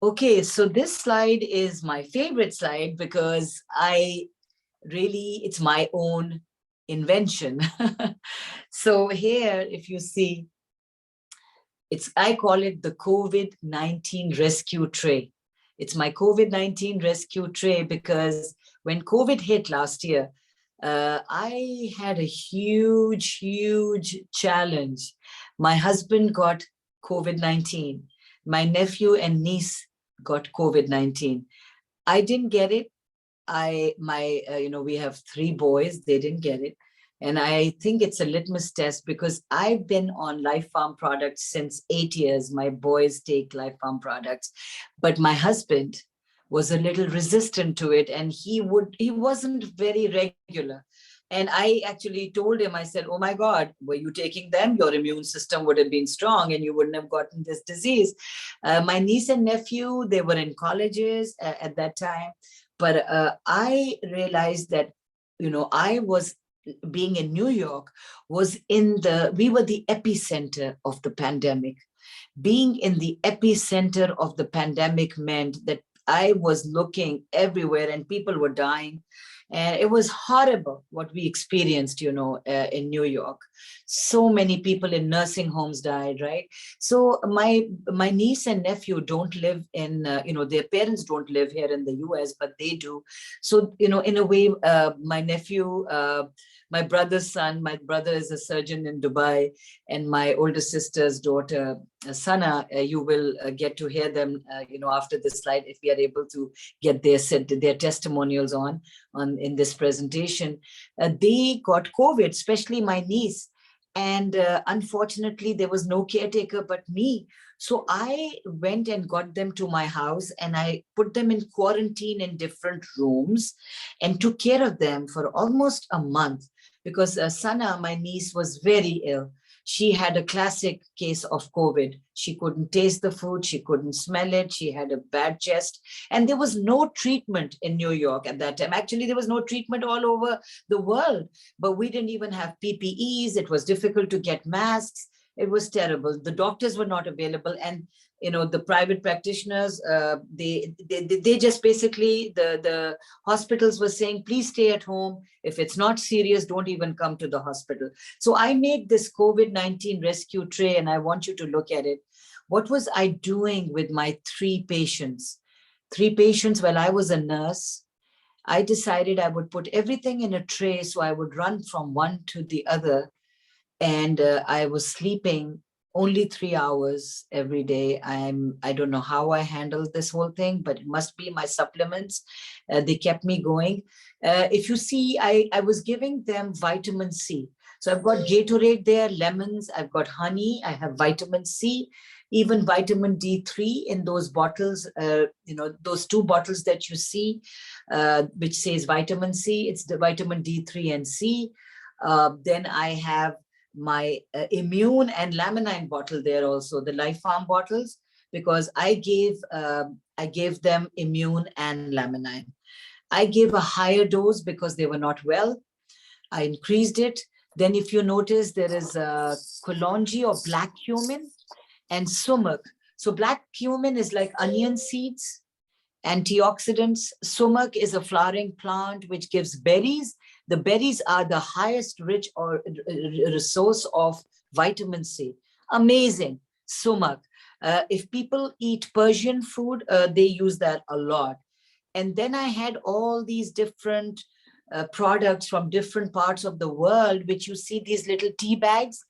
Okay, so this slide is my favorite slide, because it's my own invention. So here, if you see, I call it the COVID-19 rescue tray. It's my COVID-19 rescue tray, because when COVID hit last year, I had a huge, huge challenge. My husband got COVID-19. My nephew and niece got COVID-19. I didn't get it. We have 3 boys, they didn't get it. And I think it's a litmus test, because I've been on LifePharm products since 8 years. My boys take LifePharm products, but my husband was a little resistant to it, and he wasn't very regular. And I actually told him, I said, oh my God, were you taking them? Your immune system would have been strong and you wouldn't have gotten this disease. My niece and nephew, they were in colleges at that time. But I realized that, I was being in New York, was we were the epicenter of the pandemic. Being in the epicenter of the pandemic meant that I was looking everywhere and people were dying. And it was horrible what we experienced, in New York. So many people in nursing homes died, right? So my niece and nephew don't live in, their parents don't live here in the US, but they do. So, in a way, my nephew, my brother's son, my brother is a surgeon in Dubai, and my older sister's daughter, Sana, you will get to hear them, after this slide, if we are able to get their testimonials on in this presentation. They got COVID, especially my niece. And unfortunately, there was no caretaker but me. So I went and got them to my house, and I put them in quarantine in different rooms and took care of them for almost a month, because Sana, my niece, was very ill. She had a classic case of COVID. She couldn't taste the food. She couldn't smell it. She had a bad chest. And there was no treatment in New York at that time. Actually, there was no treatment all over the world, but we didn't even have PPEs. It was difficult to get masks. It was terrible. The doctors were not available. And the private practitioners, they just basically, the hospitals were saying, please stay at home. If it's not serious, don't even come to the hospital. So I made this COVID-19 rescue tray, and I want you to look at it. What was I doing with my 3 patients? 3 patients, while I was a nurse, I decided I would put everything in a tray, so I would run from one to the other. And I was sleeping only 3 hours every day. I don't know how I handled this whole thing, but it must be my supplements. They kept me going. If you see, I was giving them vitamin C. So I've got Gatorade there, lemons, I've got honey, I have vitamin C, even vitamin D3 in those bottles, those 2 bottles that you see, which says vitamin C, it's the vitamin D3 and C. Then I have my immune and Laminine bottle there also, the LifePharm bottles, because I gave them immune and Laminine. I gave a higher dose because they were not well. I increased it. Then if you notice, there is kalonji or black cumin and sumac. So black cumin is like onion seeds, antioxidants. Sumac is a flowering plant which gives berries. The berries are the highest rich or resource of vitamin C. Amazing, sumac. If people eat Persian food, they use that a lot. And then I had all these different products from different parts of the world, which you see these little tea bags.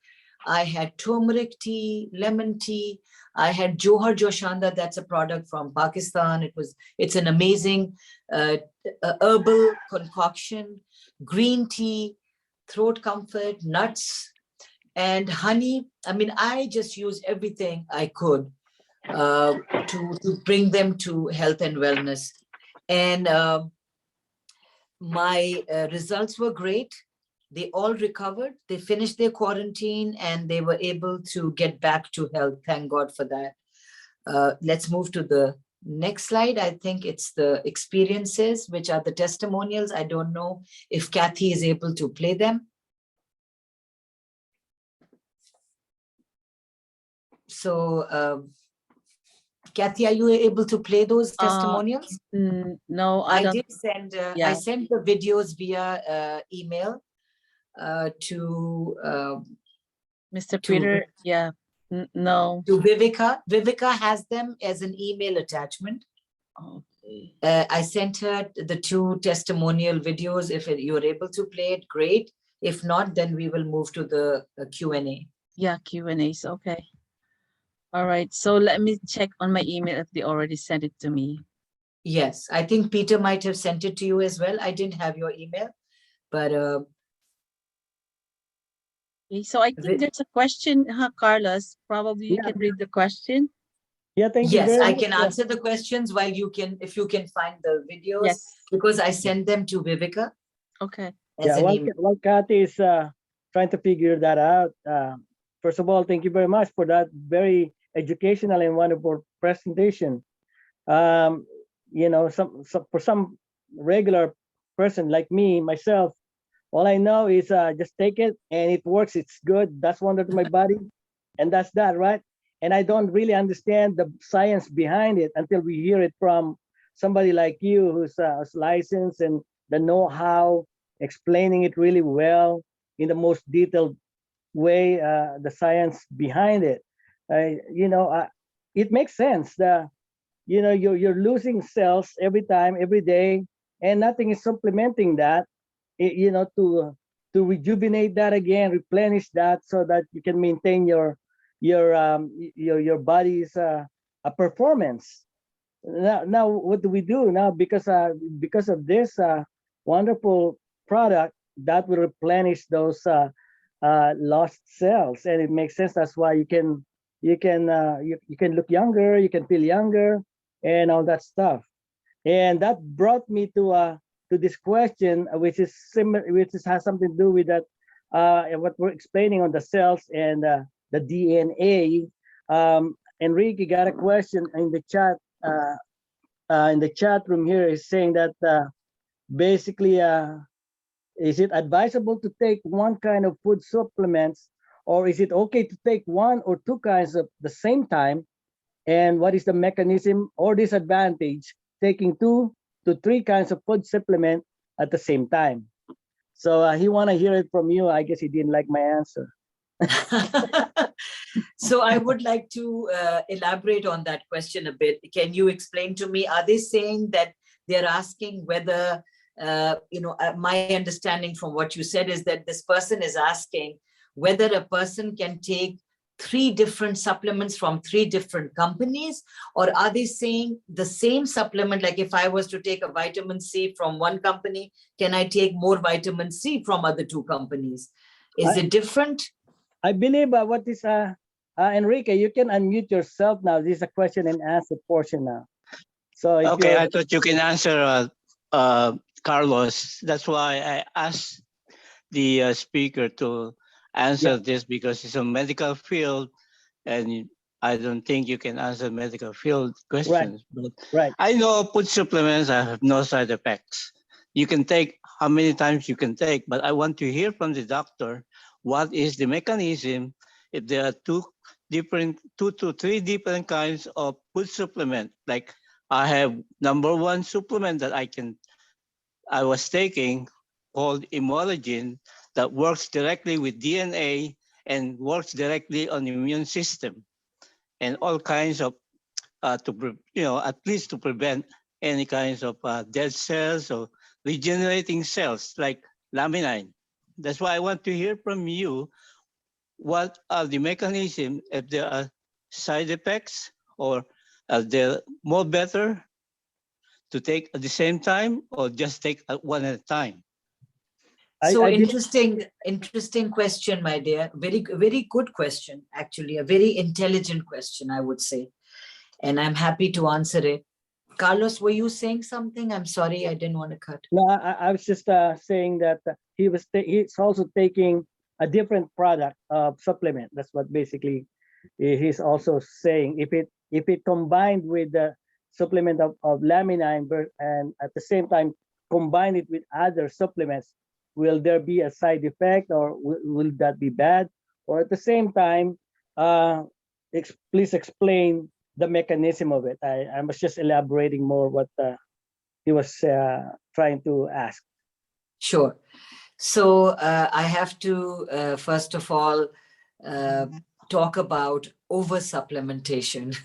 I had turmeric tea, lemon tea. I had Johar Joshanda, that's a product from Pakistan. It's an amazing herbal concoction, green tea, throat comfort, nuts, and honey. I mean, I just used everything I could to bring them to health and wellness. And my results were great. They all recovered. They finished their quarantine and they were able to get back to health. Thank God for that. Let's move to the next slide. I think it's the experiences, which are the testimonials. I don't know if Kathy is able to play them. So, Kathy, are you able to play those testimonials? No, I did send. Yeah. I sent the videos via email to Mr. Peter. Yeah. No. To Viveka. Viveka has them as an email attachment. Okay. I sent her the 2 testimonial videos. If you're able to play it, great. If not, then we will move to the Q&A. Yeah, Q&As. Okay. All right. So let me check on my email if they already sent it to me. Yes, I think Peter might have sent it to you as well. I didn't have your email, but okay, so I think there's a question, Carlos. Probably you can read the question. Yeah, thank you. Yes, I can answer the questions while you can, if you can find the videos. Yes. Because I sent them to Viveka. Okay. Yeah, while Kathy is trying to figure that out, first of all, thank you very much for that very educational and wonderful presentation. You know, for some regular person like me, myself, All I know is just take it and it works. It's good. That's wonder to my body, and that's that, right? And I don't really understand the science behind it until we hear it from somebody like you who's licensed and the know-how, explaining it really well in the most detailed way, the science behind it. It makes sense. You're losing cells every time, every day, and nothing is supplementing that. To rejuvenate that again, replenish that, so that you can maintain your body's a performance. Now, what do we do now? Because of this wonderful product that will replenish those lost cells, and it makes sense. That's why you can look younger, you can feel younger, and all that stuff. And that brought me to this question, which is similar, has something to do with that what we're explaining on the cells and the DNA. Enrique got a question in the chat. In the chat room here is saying that basically, is it advisable to take one kind of food supplements, or is it okay to take one or two kinds at the same time? And what is the mechanism or disadvantage taking 2 to 3 kinds of food supplement at the same time? So he want to hear it from you. I guess he didn't like my answer. So I would like to elaborate on that question a bit. Can you explain to me, are they saying that they're asking whether, my understanding from what you said is that this person is asking whether a person can take 3 different supplements from 3 different companies, or are they saying the same supplement, like if I was to take a vitamin C from one company, can I take more vitamin C from other 2 companies? Is it different? I believe what is Enrique, you can unmute yourself now. This is a question and answer portion now. So okay, I thought you can answer Carlos. That's why I asked the speaker to answer this, because it's a medical field, and I don't think you can answer medical field questions. Right. I know food supplements have no side effects. You can take how many times you can take, but I want to hear from the doctor what is the mechanism if there are 2 to 3 different kinds of food supplement. Like I have number 1 supplement that I was taking called Immunogen, that works directly with DNA and works directly on the immune system, and all kinds of at least to prevent any kinds of dead cells or regenerating cells like Laminine. That's why I want to hear from you what are the mechanisms, if there are side effects, or are they more better to take at the same time or just take one at a time? So interesting question, my dear. Very, very good question, actually. A very intelligent question, I would say. And I'm happy to answer it. Carlos, were you saying something? I'm sorry, I didn't want to cut. No, I was just saying that he's also taking a different product supplement. That's what basically he's also saying. If it combined with the supplement of Laminine, and at the same time combine it with other supplements, will there be a side effect, or will that be bad? Or at the same time, please explain the mechanism of it. I was just elaborating more what he was trying to ask. Sure. So I have to, first of all, talk about over-supplementation.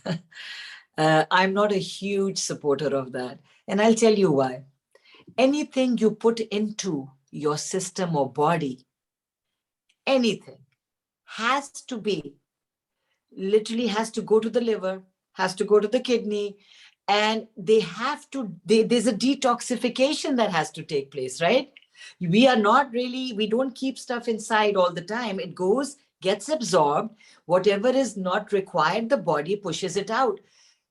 I'm not a huge supporter of that. And I'll tell you why. Anything you put into your system or body, anything has to be, literally has to go to the liver, has to go to the kidney, and there's a detoxification that has to take place, right? We don't keep stuff inside all the time. It goes, gets absorbed. Whatever is not required, the body pushes it out.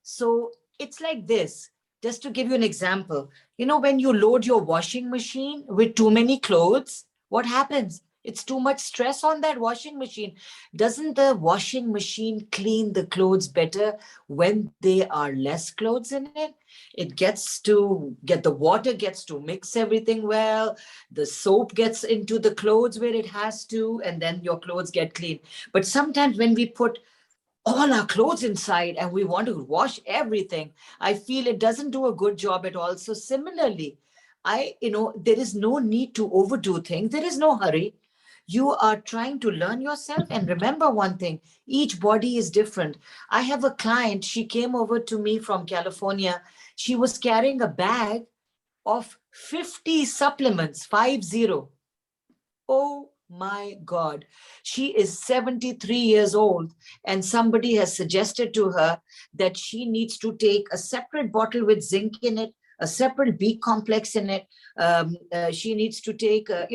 So it's like this. Just to give you an example, when you load your washing machine with too many clothes, what happens? It's too much stress on that washing machine. Doesn't the washing machine clean the clothes better when there are less clothes in it? It gets to get, the water gets to mix everything well. The soap gets into the clothes where it has to, and then your clothes get clean. But sometimes when we put all our clothes inside and we want to wash everything, I feel it doesn't do a good job at all. So similarly, there is no need to overdo things. There is no hurry. You are trying to learn yourself. And remember one thing, each body is different. I have a client, she came over to me from California. She was carrying a bag of 50 supplements, 50. Oh my God. She is 73 years old, and somebody has suggested to her that she needs to take a separate bottle with zinc in it, a separate B complex in it. She needs to take, a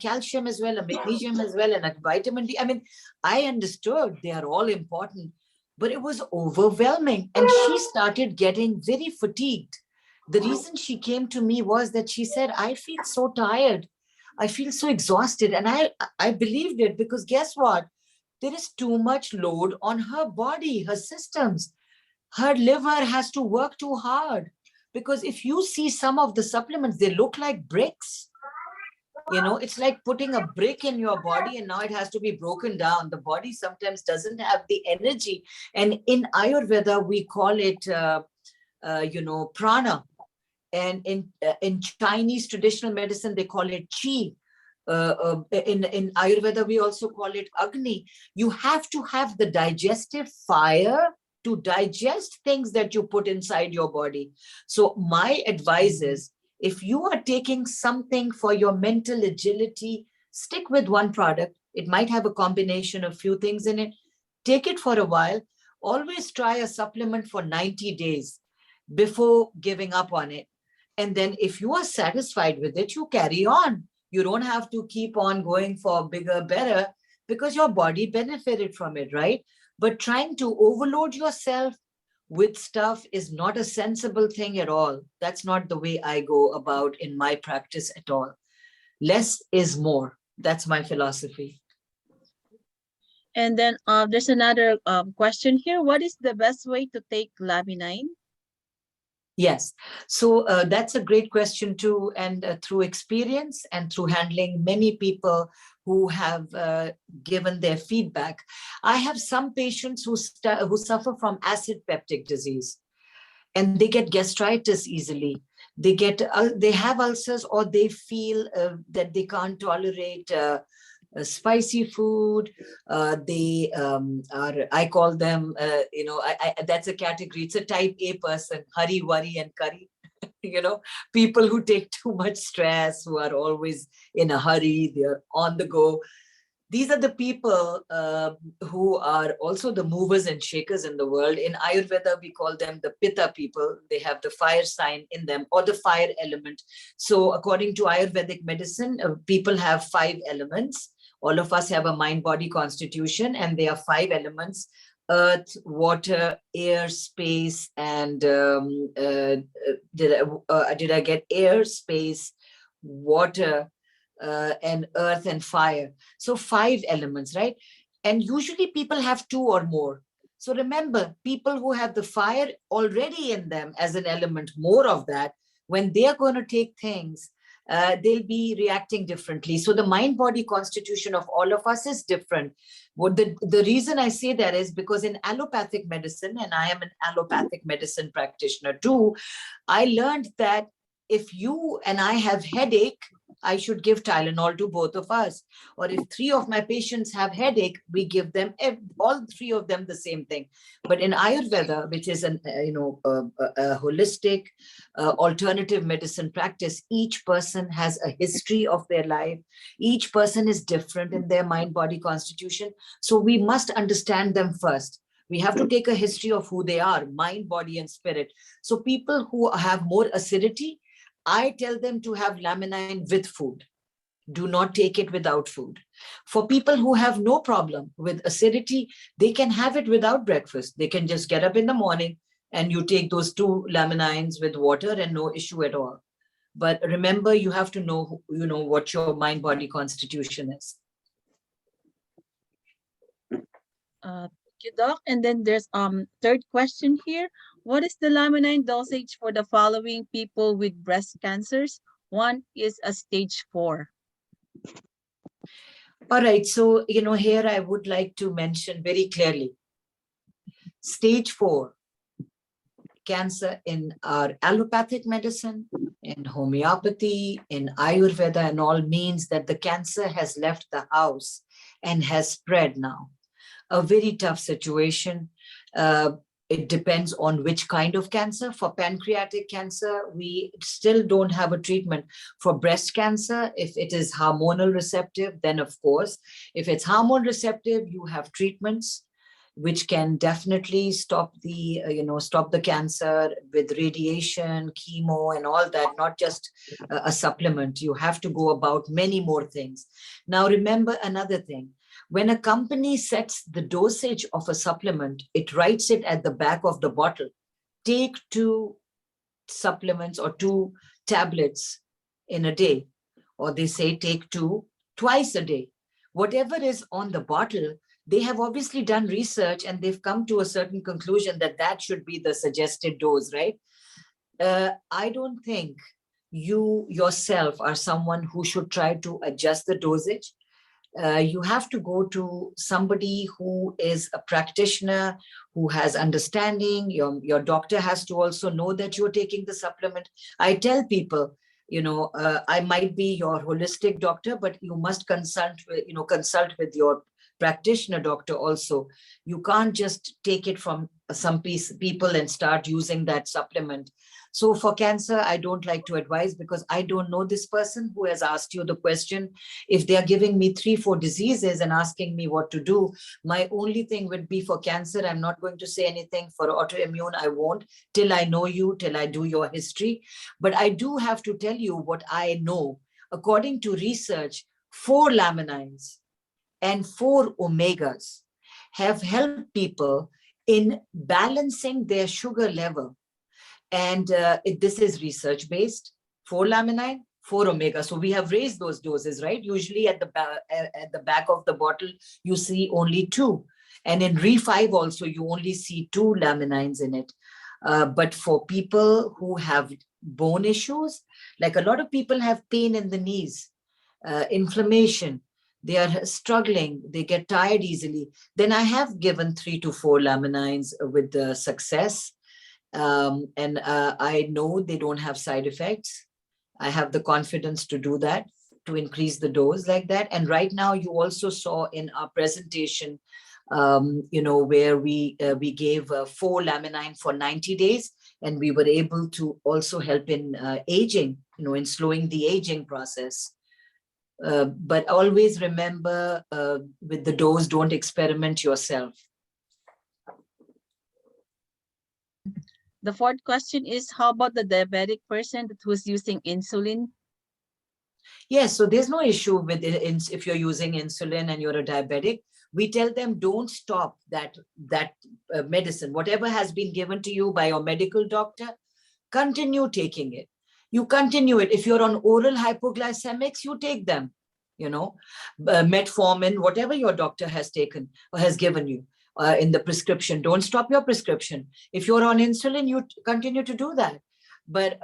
calcium as well, a magnesium as well, and a vitamin D. I mean, I understood they are all important, but it was overwhelming. And she started getting very fatigued. The reason she came to me was that she said, I feel so tired. I feel so exhausted. And I believed it, because guess what? There is too much load on her body, her systems. Her liver has to work too hard. Because if you see some of the supplements, they look like bricks. It's like putting a brick in your body and now it has to be broken down. The body sometimes doesn't have the energy. And in Ayurveda, we call it, prana. And in Chinese traditional medicine, they call it chi. In Ayurveda, we also call it Agni. You have to have the digestive fire to digest things that you put inside your body. So my advice is, if you are taking something for your mental agility, stick with one product. It might have a combination of few things in it. Take it for a while. Always try a supplement for 90 days before giving up on it. And then if you are satisfied with it, you carry on. You don't have to keep on going for bigger, better, because your body benefited from it, right? But trying to overload yourself with stuff is not a sensible thing at all. That's not the way I go about in my practice at all. Less is more. That's my philosophy. And then there's another question here. What is the best way to take Laminine? Yes, so that's a great question too. And through experience and through handling many people who have given their feedback, I have some patients who suffer from acid peptic disease, and they get gastritis easily. They have ulcers, or they feel that they can't tolerate spicy food. They I call them, that's a category. It's a type A person, hurry, worry, and curry. People who take too much stress, who are always in a hurry, they're on the go. These are the people who are also the movers and shakers in the world. In Ayurveda, we call them the Pitta people. They have the fire sign in them, or the fire element. So according to Ayurvedic medicine, people have 5 elements. All of us have a mind-body constitution, and there are 5 elements: earth, water, air, space, and did I get air, space, water, and earth and fire? So 5 elements, right? And usually people have 2 or more. So remember, people who have the fire already in them as an element, more of that, when they're going to take things, they'll be reacting differently. So the mind-body constitution of all of us is different. The reason I say that is because in allopathic medicine, and I am an allopathic medicine practitioner too, I learned that if you and I have headache, I should give Tylenol to both of us. Or if 3 of my patients have headache, we give them, all 3 of them, the same thing. But in Ayurveda, which is a holistic alternative medicine practice, each person has a history of their life. Each person is different in their mind-body constitution. So we must understand them first. We have to take a history of who they are, mind, body, and spirit. So people who have more acidity, I tell them to have Laminine with food. Do not take it without food. For people who have no problem with acidity, they can have it without breakfast. They can just get up in the morning and you take those 2 Laminines with water and no issue at all. But remember, you have to know, what your mind-body constitution is. Thank you, Doc. And then there's third question here. What is the Laminine dosage for the following people with breast cancers? One is a stage 4. All right, so, here I would like to mention very clearly, stage 4 cancer in our allopathic medicine, in homeopathy, in Ayurveda and all means that the cancer has left the house and has spread now. A very tough situation. It depends on which kind of cancer. For pancreatic cancer, we still don't have a treatment. For breast cancer, if it is hormonal receptive, then of course, if it's hormone receptive, you have treatments which can definitely stop the, stop the cancer with radiation, chemo and all that, not just a supplement. You have to go about many more things. Now, remember another thing. When a company sets the dosage of a supplement, it writes it at the back of the bottle. Take 2 supplements or 2 tablets in a day, or they say take 2 twice a day. Whatever is on the bottle, they have obviously done research and they've come to a certain conclusion that that should be the suggested dose, right? I don't think you yourself are someone who should try to adjust the dosage. You have to go to somebody who is a practitioner, who has understanding. Your doctor has to also know that you're taking the supplement. I tell people, I might be your holistic doctor, but you must consult with your practitioner doctor also. You can't just take it from some people and start using that supplement. So for cancer, I don't like to advise because I don't know this person who has asked you the question. If they are giving me 3-4 diseases and asking me what to do, my only thing would be for cancer. I'm not going to say anything. For autoimmune, I won't till I know you, till I do your history. But I do have to tell you what I know. According to research, 4 laminines and 4 omegas have helped people in balancing their sugar level. And this is research based. 4 laminine, 4 omega. So we have raised those doses, right? Usually at the back of the bottle, you see only 2. And in Re5 also, you only see 2 laminines in it. But for people who have bone issues, like a lot of people have pain in the knees, inflammation, they are struggling, they get tired easily, then I have given 3 to 4 laminines with success. And I know they don't have side effects. I have the confidence to do that, to increase the dose like that. And right now you also saw in our presentation, where we gave 4 laminine for 90 days, and we were able to also help in aging, in slowing the aging process. But always remember, with the dose, don't experiment yourself. The fourth question is, how about the diabetic person who's using insulin? Yes, so there's no issue with if you're using insulin and you're a diabetic. We tell them don't stop that medicine. Whatever has been given to you by your medical doctor, continue taking it. You continue it. If you're on oral hypoglycemics, you take them, metformin, whatever your doctor has taken or has given you in the prescription. Don't stop your prescription. If you're on insulin, you continue to do that. But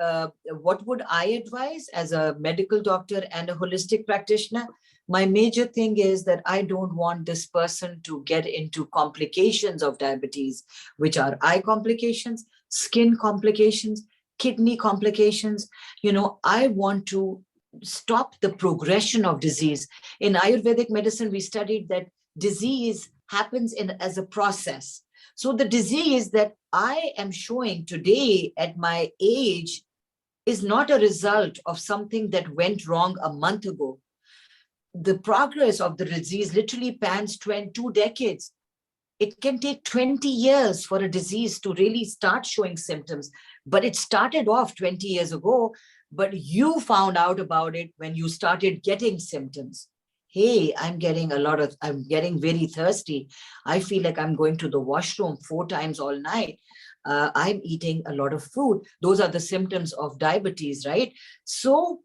what would I advise as a medical doctor and a holistic practitioner? My major thing is that I don't want this person to get into complications of diabetes, which are eye complications, skin complications, kidney complications. I want to stop the progression of disease. In Ayurvedic medicine, we studied that disease happens as a process. So the disease that I am showing today at my age is not a result of something that went wrong a month ago. The progress of the disease literally spans 2 decades. It can take 20 years for a disease to really start showing symptoms, but it started off 20 years ago, but you found out about it when you started getting symptoms. Hey, I'm getting very thirsty. I feel like I'm going to the washroom 4 times all night. I'm eating a lot of food. Those are the symptoms of diabetes, right? So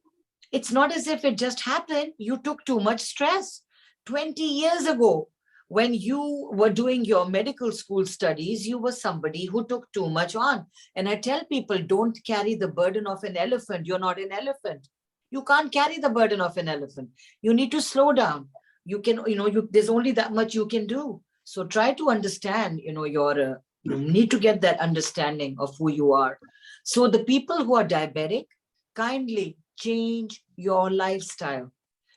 it's not as if it just happened. You took too much stress 20 years ago. When you were doing your medical school studies, you were somebody who took too much on. And I tell people, don't carry the burden of an elephant. You're not an elephant. You can't carry the burden of an elephant. You need to slow down. You can, there's only that much you can do. So try to understand, you need to get that understanding of who you are. So the people who are diabetic, kindly change your lifestyle.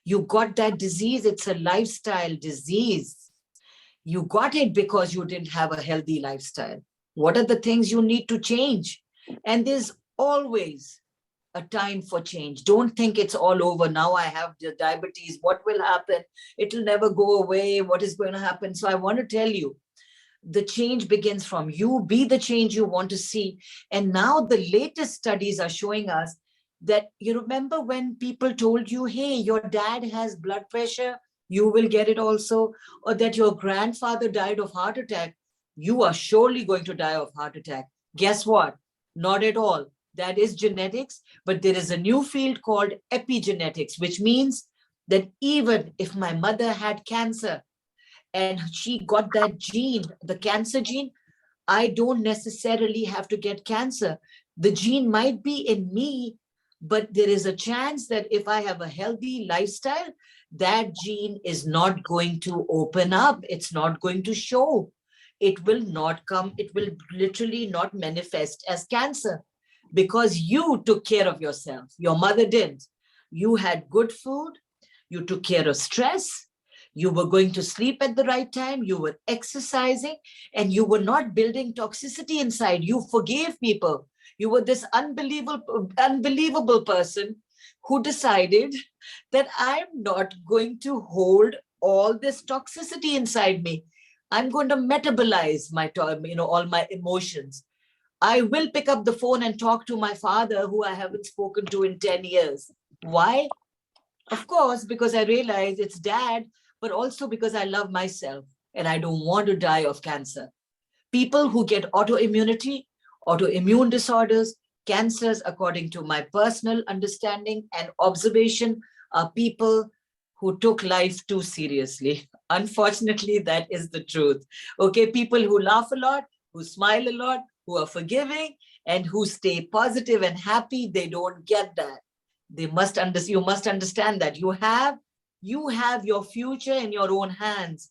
You got that disease. It's a lifestyle disease. You got it because you didn't have a healthy lifestyle. What are the things you need to change? And there's always a time for change. Don't think it's all over. Now I have the diabetes. What will happen? It'll never go away. What is going to happen? So I want to tell you, the change begins from you. Be the change you want to see. And now the latest studies are showing us that, you remember when people told you, hey, your dad has blood pressure, you will get it also, or that your grandfather died of heart attack, you are surely going to die of heart attack. Guess what? Not at all. That is genetics, but there is a new field called epigenetics, which means that even if my mother had cancer and she got that gene, the cancer gene, I don't necessarily have to get cancer. The gene might be in me, but there is a chance that if I have a healthy lifestyle, that gene is not going to open up. It's not going to show. It will not come. It will literally not manifest as cancer because you took care of yourself. Your mother didn't. You had good food. You took care of stress. You were going to sleep at the right time. You were exercising and you were not building toxicity inside. You forgave people. You were this unbelievable person who decided that I'm not going to hold all this toxicity inside me. I'm going to metabolize all my emotions. I will pick up the phone and talk to my father, who I haven't spoken to in 10 years. Why? Of course, because I realize it's dad, but also because I love myself and I don't want to die of cancer. People who get autoimmune disorders, cancers, according to my personal understanding and observation, are people who took life too seriously. Unfortunately, that is the truth. Okay, people who laugh a lot, who smile a lot, who are forgiving, and who stay positive and happy, they don't get that. You must understand that you have your future in your own hands.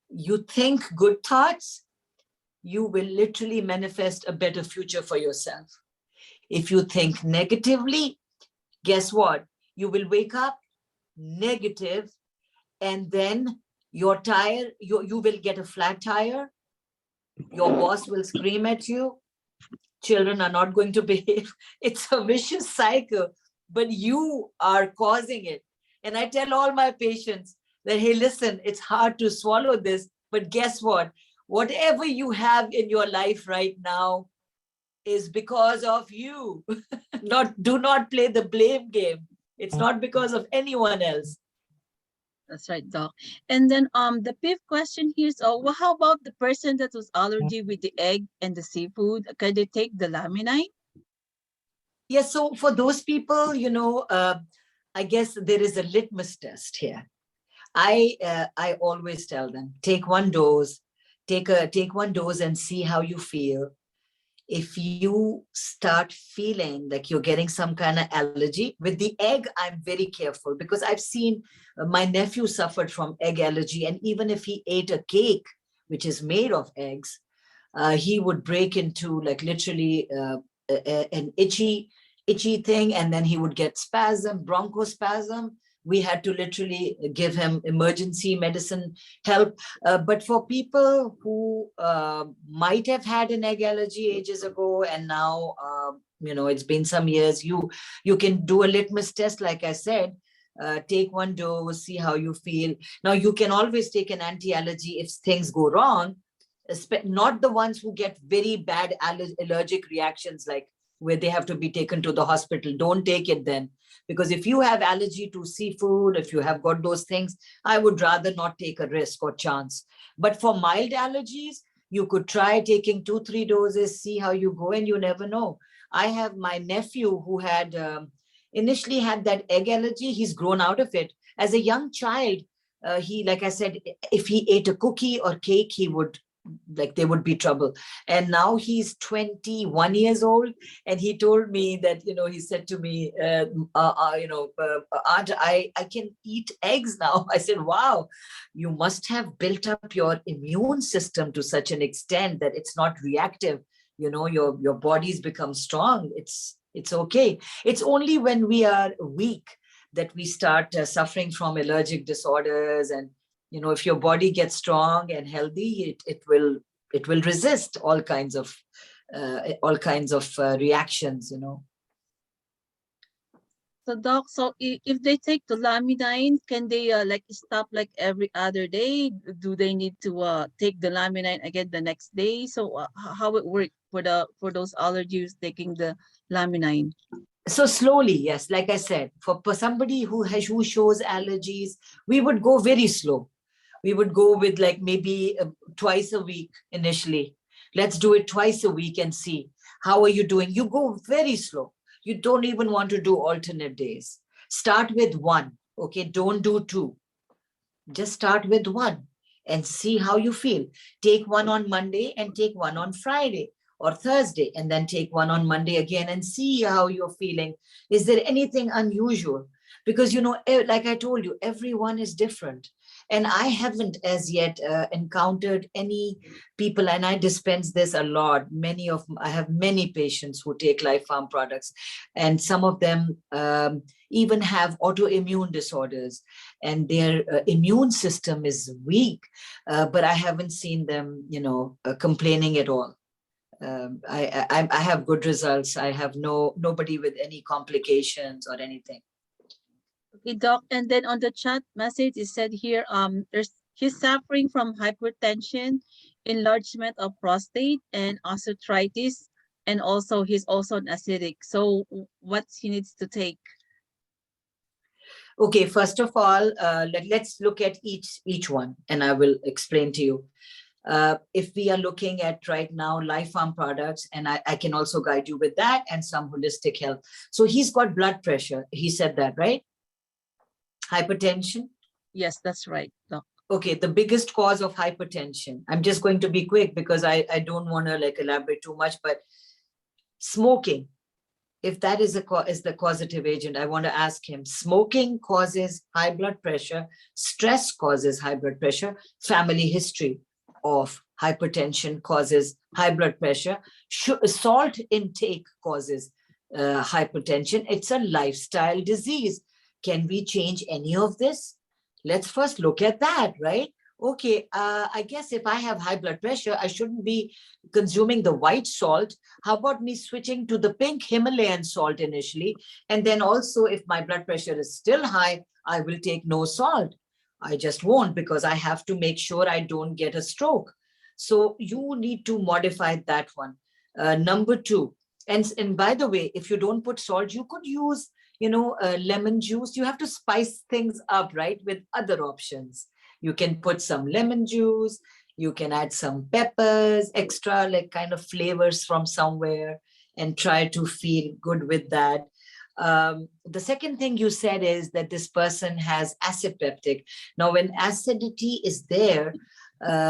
You think good thoughts, you will literally manifest a better future for yourself. If you think negatively, guess what? You will wake up negative and then your tire, you will get a flat tire. Your boss will scream at you. Children are not going to behave. It's a vicious cycle, but you are causing it. And I tell all my patients that, hey, listen, it's hard to swallow this, but guess what? Whatever you have in your life right now is because of you. Do not play the blame game. It's not because of anyone else. That's right, Doc. And then the fifth question here is, well, how about the person that was allergy with the egg and the seafood? Can they take the laminine? Yes, so for those people, I guess there is a litmus test here. I always tell them, take one dose and see how you feel. If you start feeling like you're getting some kind of allergy with the egg, I'm very careful because I've seen my nephew suffered from egg allergy. And even if he ate a cake, which is made of eggs, he would break into like literally an itchy thing. And then he would get spasm, bronchospasm. We had to literally give him emergency medicine help. But for people who might have had an egg allergy ages ago, and now, it's been some years, you can do a litmus test, like I said, take one dose, see how you feel. Now, you can always take an anti-allergy if things go wrong, not the ones who get very bad allergic reactions, like where they have to be taken to the hospital. Don't take it then. Because if you have allergy to seafood, if you have got those things, I would rather not take a risk or chance. But for mild allergies, you could try taking 2-3 doses, see how you go, and you never know. I have my nephew who had initially had that egg allergy. He's grown out of it. As a young child, He, like I said, if he ate a cookie or cake, he would, like, there would be trouble. And now he's 21 years old, and he told me that, he said to me, Aunt, I can eat eggs now. I said, wow, you must have built up your immune system to such an extent that it's not reactive. Your body's become strong. It's okay. It's only when we are weak that we start suffering from allergic disorders. And if your body gets strong and healthy, it will resist all kinds of reactions. So doc, so if they take the Laminine, can they like stop like every other day? Do they need to take the Laminine again the next day? So how it work for those allergies taking the Laminine? So slowly, yes, like I said, for somebody who shows allergies, we would go very slow. We would go with like maybe twice a week initially. Let's do it twice a week and see how are you doing. You go very slow. You don't even want to do alternate days. Start with one. Okay, don't do two. Just start with one and see how you feel. Take one on Monday and take one on Friday or Thursday, and then take one on Monday again and see how you're feeling. Is there anything unusual? Because, like I told you, everyone is different. And I haven't as yet encountered any people, and I dispense this a lot. I have many patients who take LifePharm products, and some of them even have autoimmune disorders, and their immune system is weak, but I haven't seen them, complaining at all. I have good results. I have nobody with any complications or anything. Okay, doc. And then on the chat message, it said here, he's suffering from hypertension, enlargement of prostate, and arthritis, and also he's also an acidic. So what he needs to take? Okay, first of all, let's look at each one, and I will explain to you. If we are looking at right now LifePharm products, and I can also guide you with that and some holistic health. So he's got blood pressure. He said that, right? Hypertension? Yes, that's right, doc. Okay, the biggest cause of hypertension. I'm just going to be quick because I don't want to like elaborate too much, but smoking, if that is the causative agent, I want to ask him. Smoking causes high blood pressure, stress causes high blood pressure, family history of hypertension causes high blood pressure, salt intake causes hypertension. It's a lifestyle disease. Can we change any of this? Let's first look at that, right? Okay, I guess if I have high blood pressure, I shouldn't be consuming the white salt. How about me switching to the pink Himalayan salt initially? And then also, if my blood pressure is still high, I will take no salt. I just won't, because I have to make sure I don't get a stroke. So you need to modify that one. Number two, and by the way, if you don't put salt, you could use lemon juice. You have to spice things up, right, with other options. You can put some lemon juice, you can add some peppers, extra like kind of flavors from somewhere, and try to feel good with that. The second thing you said is that this person has acid peptic. Now, when acidity is there,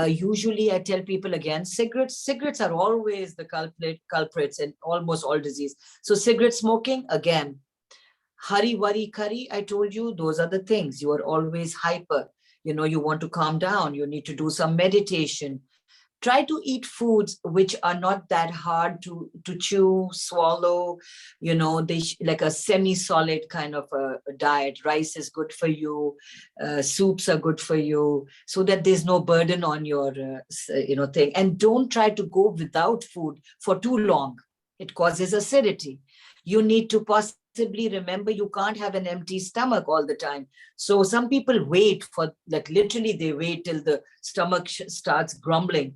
usually I tell people again, cigarettes are always the culprits in almost all disease. So cigarette smoking, again, hurry, worry, curry, I told you, those are the things. You are always hyper. You want to calm down. You need to do some meditation. Try to eat foods which are not that hard to chew, swallow. They like a semi-solid kind of a diet. Rice is good for you. Soups are good for you, so that there's no burden on your thing. And don't try to go without food for too long. It causes acidity. You need to possibly remember you can't have an empty stomach all the time. So some people wait for, like literally they wait till the stomach starts grumbling.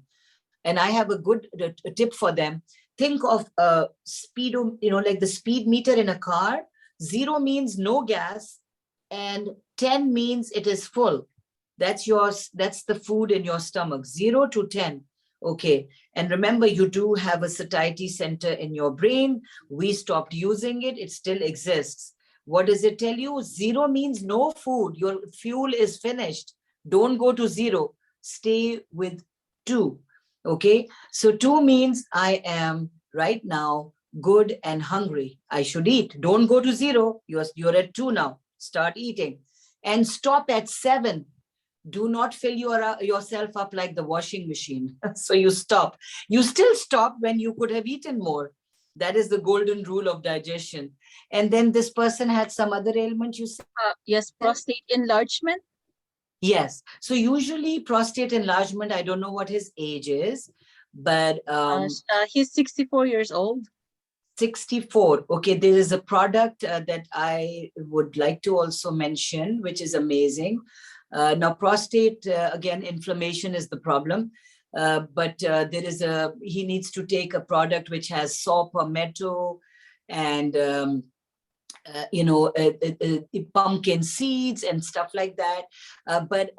And I have a good tip for them. Think of a speed, like the speed meter in a car. 0 means no gas, and 10 means it is full. That's the food in your stomach, 0 to 10. Okay. And remember, you do have a satiety center in your brain. We stopped using it. It still exists. What does it tell you? 0 means no food. Your fuel is finished. Don't go to 0. Stay with 2. Okay. So 2 means I am right now good and hungry. I should eat. Don't go to 0. You're at 2 now. Start eating. And stop at 7. Do not fill yourself up like the washing machine. So you stop. You still stop when you could have eaten more. That is the golden rule of digestion. And then this person had some other ailment, you said? Yes, prostate enlargement. Yes. So usually prostate enlargement, I don't know what his age is, but He's 64 years old. 64. Okay, there is a product that I would like to also mention, which is amazing. Now, prostate, again, inflammation is the problem. But he needs to take a product which has saw palmetto and pumpkin seeds and stuff like that. But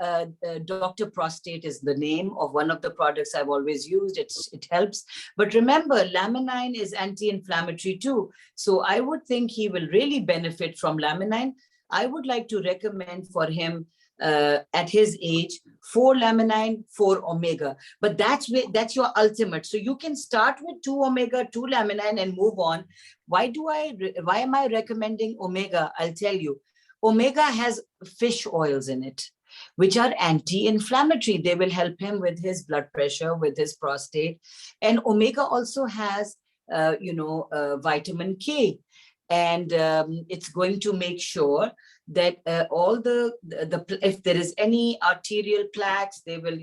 Dr. Prostate is the name of one of the products I've always used. It helps. But remember, Laminine is anti-inflammatory too. So I would think he will really benefit from Laminine. I would like to recommend for him at his age, 4 Laminine, 4 Omega. But that's your ultimate. So you can start with 2 Omega, 2 Laminine and move on. Why am I recommending Omega? I'll tell you. Omega has fish oils in it, which are anti-inflammatory. They will help him with his blood pressure, with his prostate. And Omega also has, vitamin K. And it's going to make sure that all if there is any arterial plaques, they will,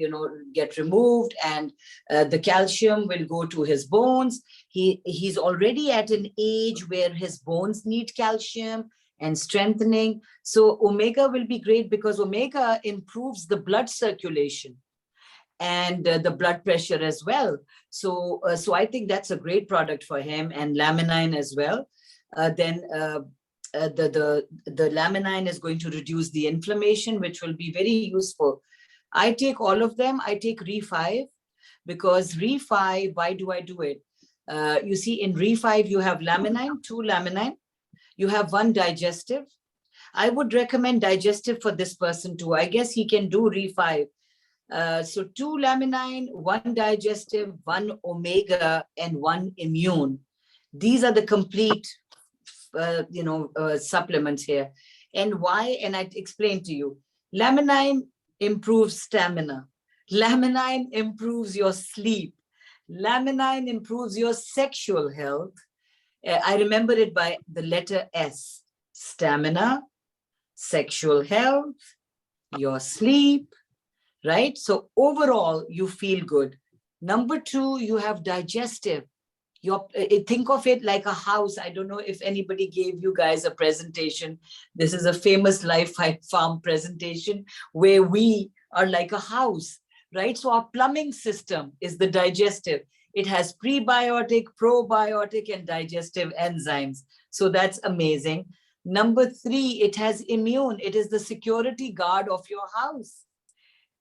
get removed, and the calcium will go to his bones. He's already at an age where his bones need calcium and strengthening. So Omega will be great because Omega improves the blood circulation and the blood pressure as well. So I think that's a great product for him, and Laminine as well. Then the Laminine is going to reduce the inflammation, which will be very useful. I take all of them. I take Re5 because Re5, why do I do it? You see, in Re5, you have Laminine, 2 Laminine. You have 1 digestive. I would recommend digestive for this person too. I guess he can do Re5. So 2 Laminine, 1 digestive, 1 Omega, and 1 immune. These are the complete supplements here. And why? And I explained to you. Laminine improves stamina. Laminine improves your sleep. Laminine improves your sexual health. I remember it by the letter S. Stamina, sexual health, your sleep, right? So overall, you feel good. Number 2, you have digestive. Think of it like a house. I don't know if anybody gave you guys a presentation. This is a famous LifePharm presentation where we are like a house, right? So our plumbing system is the digestive. It has prebiotic, probiotic, and digestive enzymes. So that's amazing. Number 3, it has immune. It is the security guard of your house.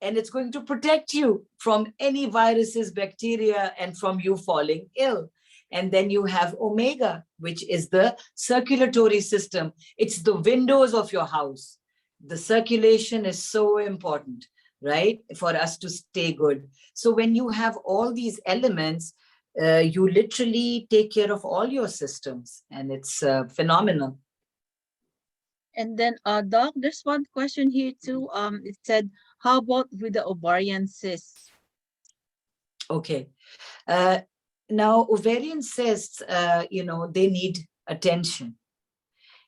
And it's going to protect you from any viruses, bacteria, and from you falling ill. And then you have Omega, which is the circulatory system. It's the windows of your house. The circulation is so important, right, for us to stay good. So when you have all these elements, you literally take care of all your systems, and it's phenomenal. And then, Doc, there's one question here too. It said, how about with the ovarian cysts? Okay. Now, ovarian cysts, they need attention.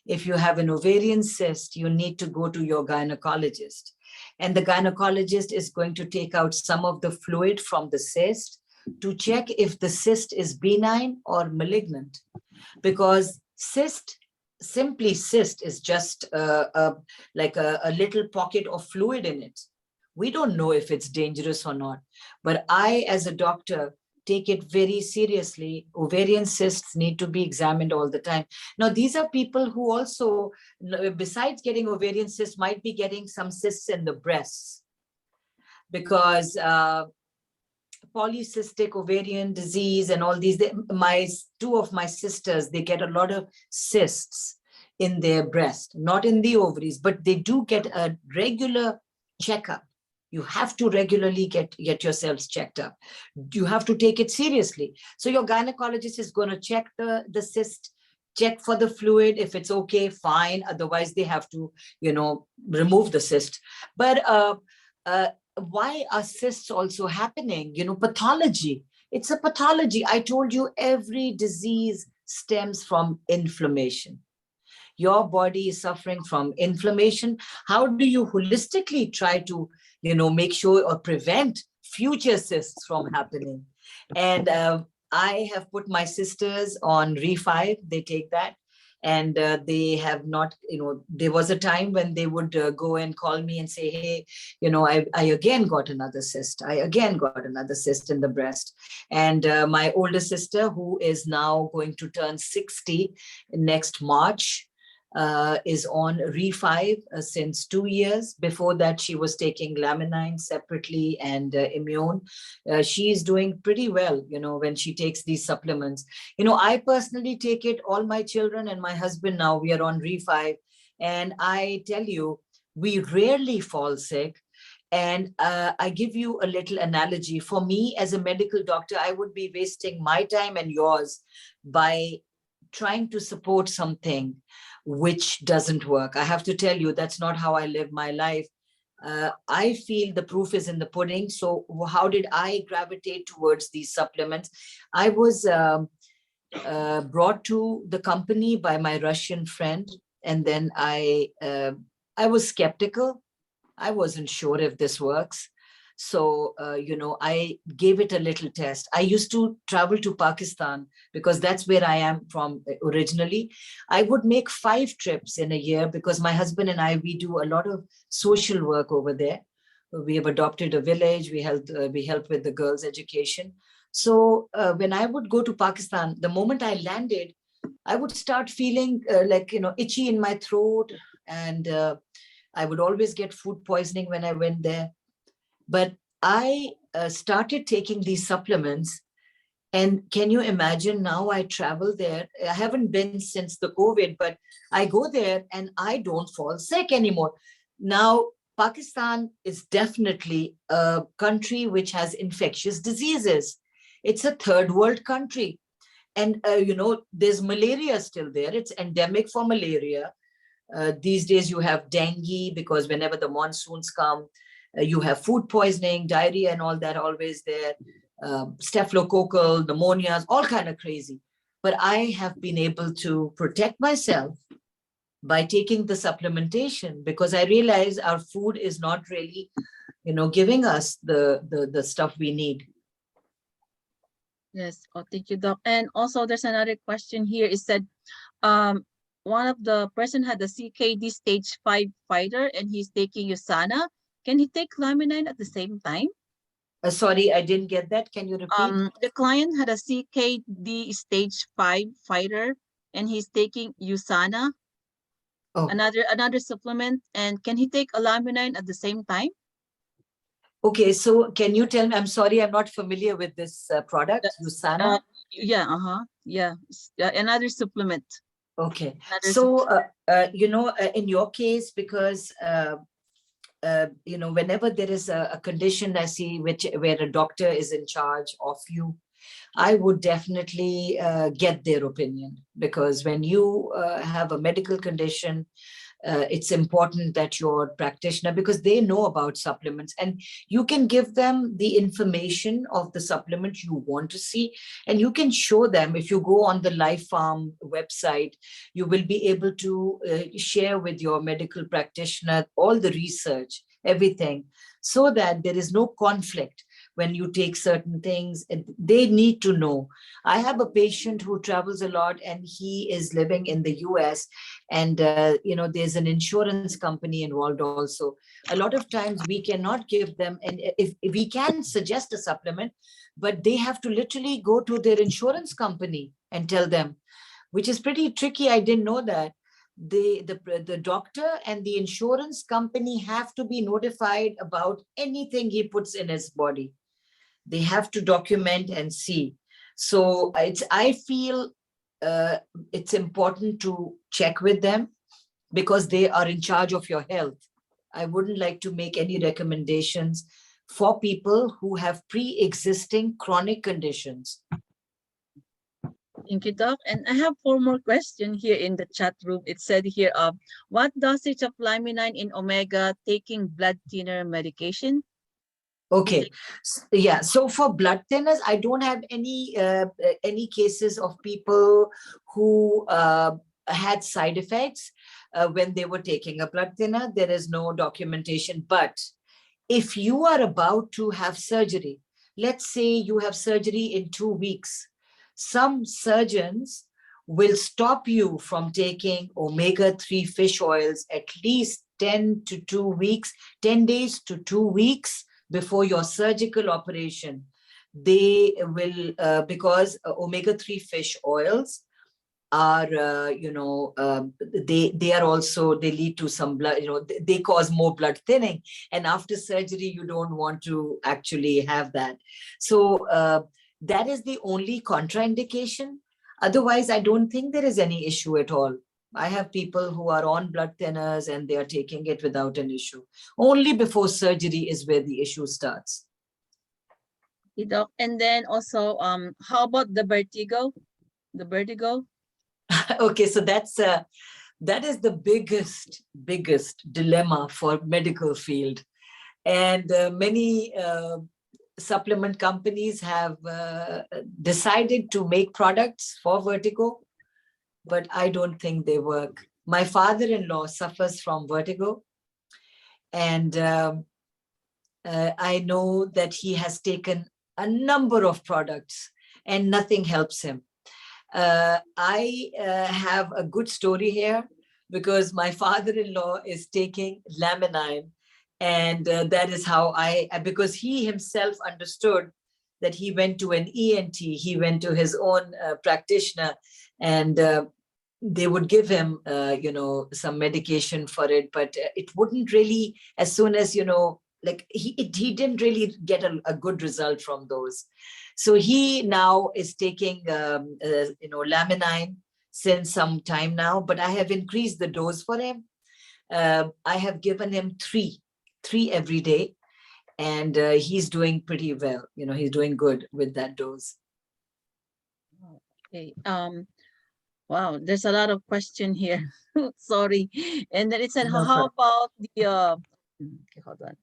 If you have an ovarian cyst, you need to go to your gynecologist. And the gynecologist is going to take out some of the fluid from the cyst to check if the cyst is benign or malignant. Because cyst is just like a little pocket of fluid in it. We don't know if it's dangerous or not. But I, as a doctor, take it very seriously. Ovarian cysts need to be examined all the time. Now, these are people who also, besides getting ovarian cysts, might be getting some cysts in the breasts, because polycystic ovarian disease and all these, 2 of my sisters, they get a lot of cysts in their breast, not in the ovaries, but they do get a regular checkup You have to regularly get yourselves checked up. You have to take it seriously. So your gynecologist is going to check the cyst, check for the fluid. If it's okay, fine. Otherwise, they have to, remove the cyst. But why are cysts also happening? Pathology. It's a pathology. I told you every disease stems from inflammation. Your body is suffering from inflammation. How do you holistically try to, make sure or prevent future cysts from happening? And I have put my sisters on Re5. They take that. And they have not, there was a time when they would go and call me and say, hey, I again got another cyst. I again got another cyst in the breast. And my older sister, who is now going to turn 60 next March, is on Re5 since 2 years. Before that, she was taking Laminine separately and immune. She is doing pretty well, when she takes these supplements. I personally take it. All my children and my husband now, we are on Re5. And I tell you, we rarely fall sick. And I give you a little analogy. For me, as a medical doctor, I would be wasting my time and yours by trying to support something which doesn't work. I have to tell you, that's not how I live my life. I feel the proof is in the pudding. So how did I gravitate towards these supplements? I was brought to the company by my Russian friend. And then I was skeptical. I wasn't sure if this works. So, I gave it a little test. I used to travel to Pakistan because that's where I am from originally. I would make 5 trips in a year because my husband and I, we do a lot of social work over there. We have adopted a village. We help with the girls' education. So when I would go to Pakistan, the moment I landed, I would start feeling itchy in my throat. And I would always get food poisoning when I went there. But I started taking these supplements. And can you imagine, now I travel there. I haven't been since the COVID, but I go there and I don't fall sick anymore. Now, Pakistan is definitely a country which has infectious diseases. It's a third world country. And, there's malaria still there. It's endemic for malaria. These days you have dengue because whenever the monsoons come, you have food poisoning, diarrhea and all that always there, staphylococcal, pneumonias, all kind of crazy. But I have been able to protect myself by taking the supplementation because I realize our food is not really, giving us the stuff we need. Yes. Oh, thank you, Doc. And also there's another question here. It said, one of the person had a CKD stage 5 fighter and he's taking USANA. Can he take Laminine at the same time? Sorry, I didn't get that. Can you repeat? The client had a CKD stage 5 fighter and he's taking USANA, another supplement. And can he take a Laminine at the same time? Okay, so can you tell me, I'm sorry, I'm not familiar with this product, USANA? Yeah, another supplement. Okay, so, in your case, because, whenever there is a condition I see where a doctor is in charge of you, I would definitely get their opinion, because when you have a medical condition, it's important that your practitioner, because they know about supplements, and you can give them the information of the supplement you want to see, and you can show them. If you go on the LifePharm website, you will be able to share with your medical practitioner all the research, everything, so that there is no conflict when you take certain things. They need to know. I have a patient who travels a lot and he is living in the US, and there's an insurance company involved also. A lot of times we cannot give them, and if we can suggest a supplement, but they have to literally go to their insurance company and tell them, which is pretty tricky. I didn't know that. The doctor and the insurance company have to be notified about anything he puts in his body. They have to document and see. So I feel it's important to check with them, because they are in charge of your health. I wouldn't like to make any recommendations for people who have pre-existing chronic conditions. Thank you, Doc. And I have 4 more questions here in the chat room. It said here, what dosage of Laminine in omega taking blood thinner medication? Okay, yeah. So for blood thinners, I don't have any cases of people who had side effects when they were taking a blood thinner. There is no documentation. But if you are about to have surgery, let's say you have surgery in 2 weeks, some surgeons will stop you from taking omega-3 fish oils at least 10 to 2 weeks, 10 days to 2 weeks before your surgical operation. They will, because omega-3 fish oils are, they are also, they lead to some blood, they cause more blood thinning. And after surgery, you don't want to actually have that. So that is the only contraindication. Otherwise, I don't think there is any issue at all. I have people who are on blood thinners and they are taking it without an issue. Only before surgery is where the issue starts. Okay, Doc. And then also, how about the vertigo? The vertigo? Okay, so that is the biggest dilemma for medical field. And many supplement companies have decided to make products for vertigo, but I don't think they work. My father-in-law suffers from vertigo, and I know that he has taken a number of products and nothing helps him. I have a good story here because my father-in-law is taking Laminine, and that is how because he himself understood that he went to an ENT, he went to his own practitioner, and they would give him, some medication for it, but it wouldn't really, as soon as, like he didn't really get a good result from those. So he now is taking, Laminine since some time now, but I have increased the dose for him. I have given him three every day, and he's doing pretty well. He's doing good with that dose. Okay. Wow, there's a lot of question here. Sorry. And then it said, No how problem. about the okay, hold on.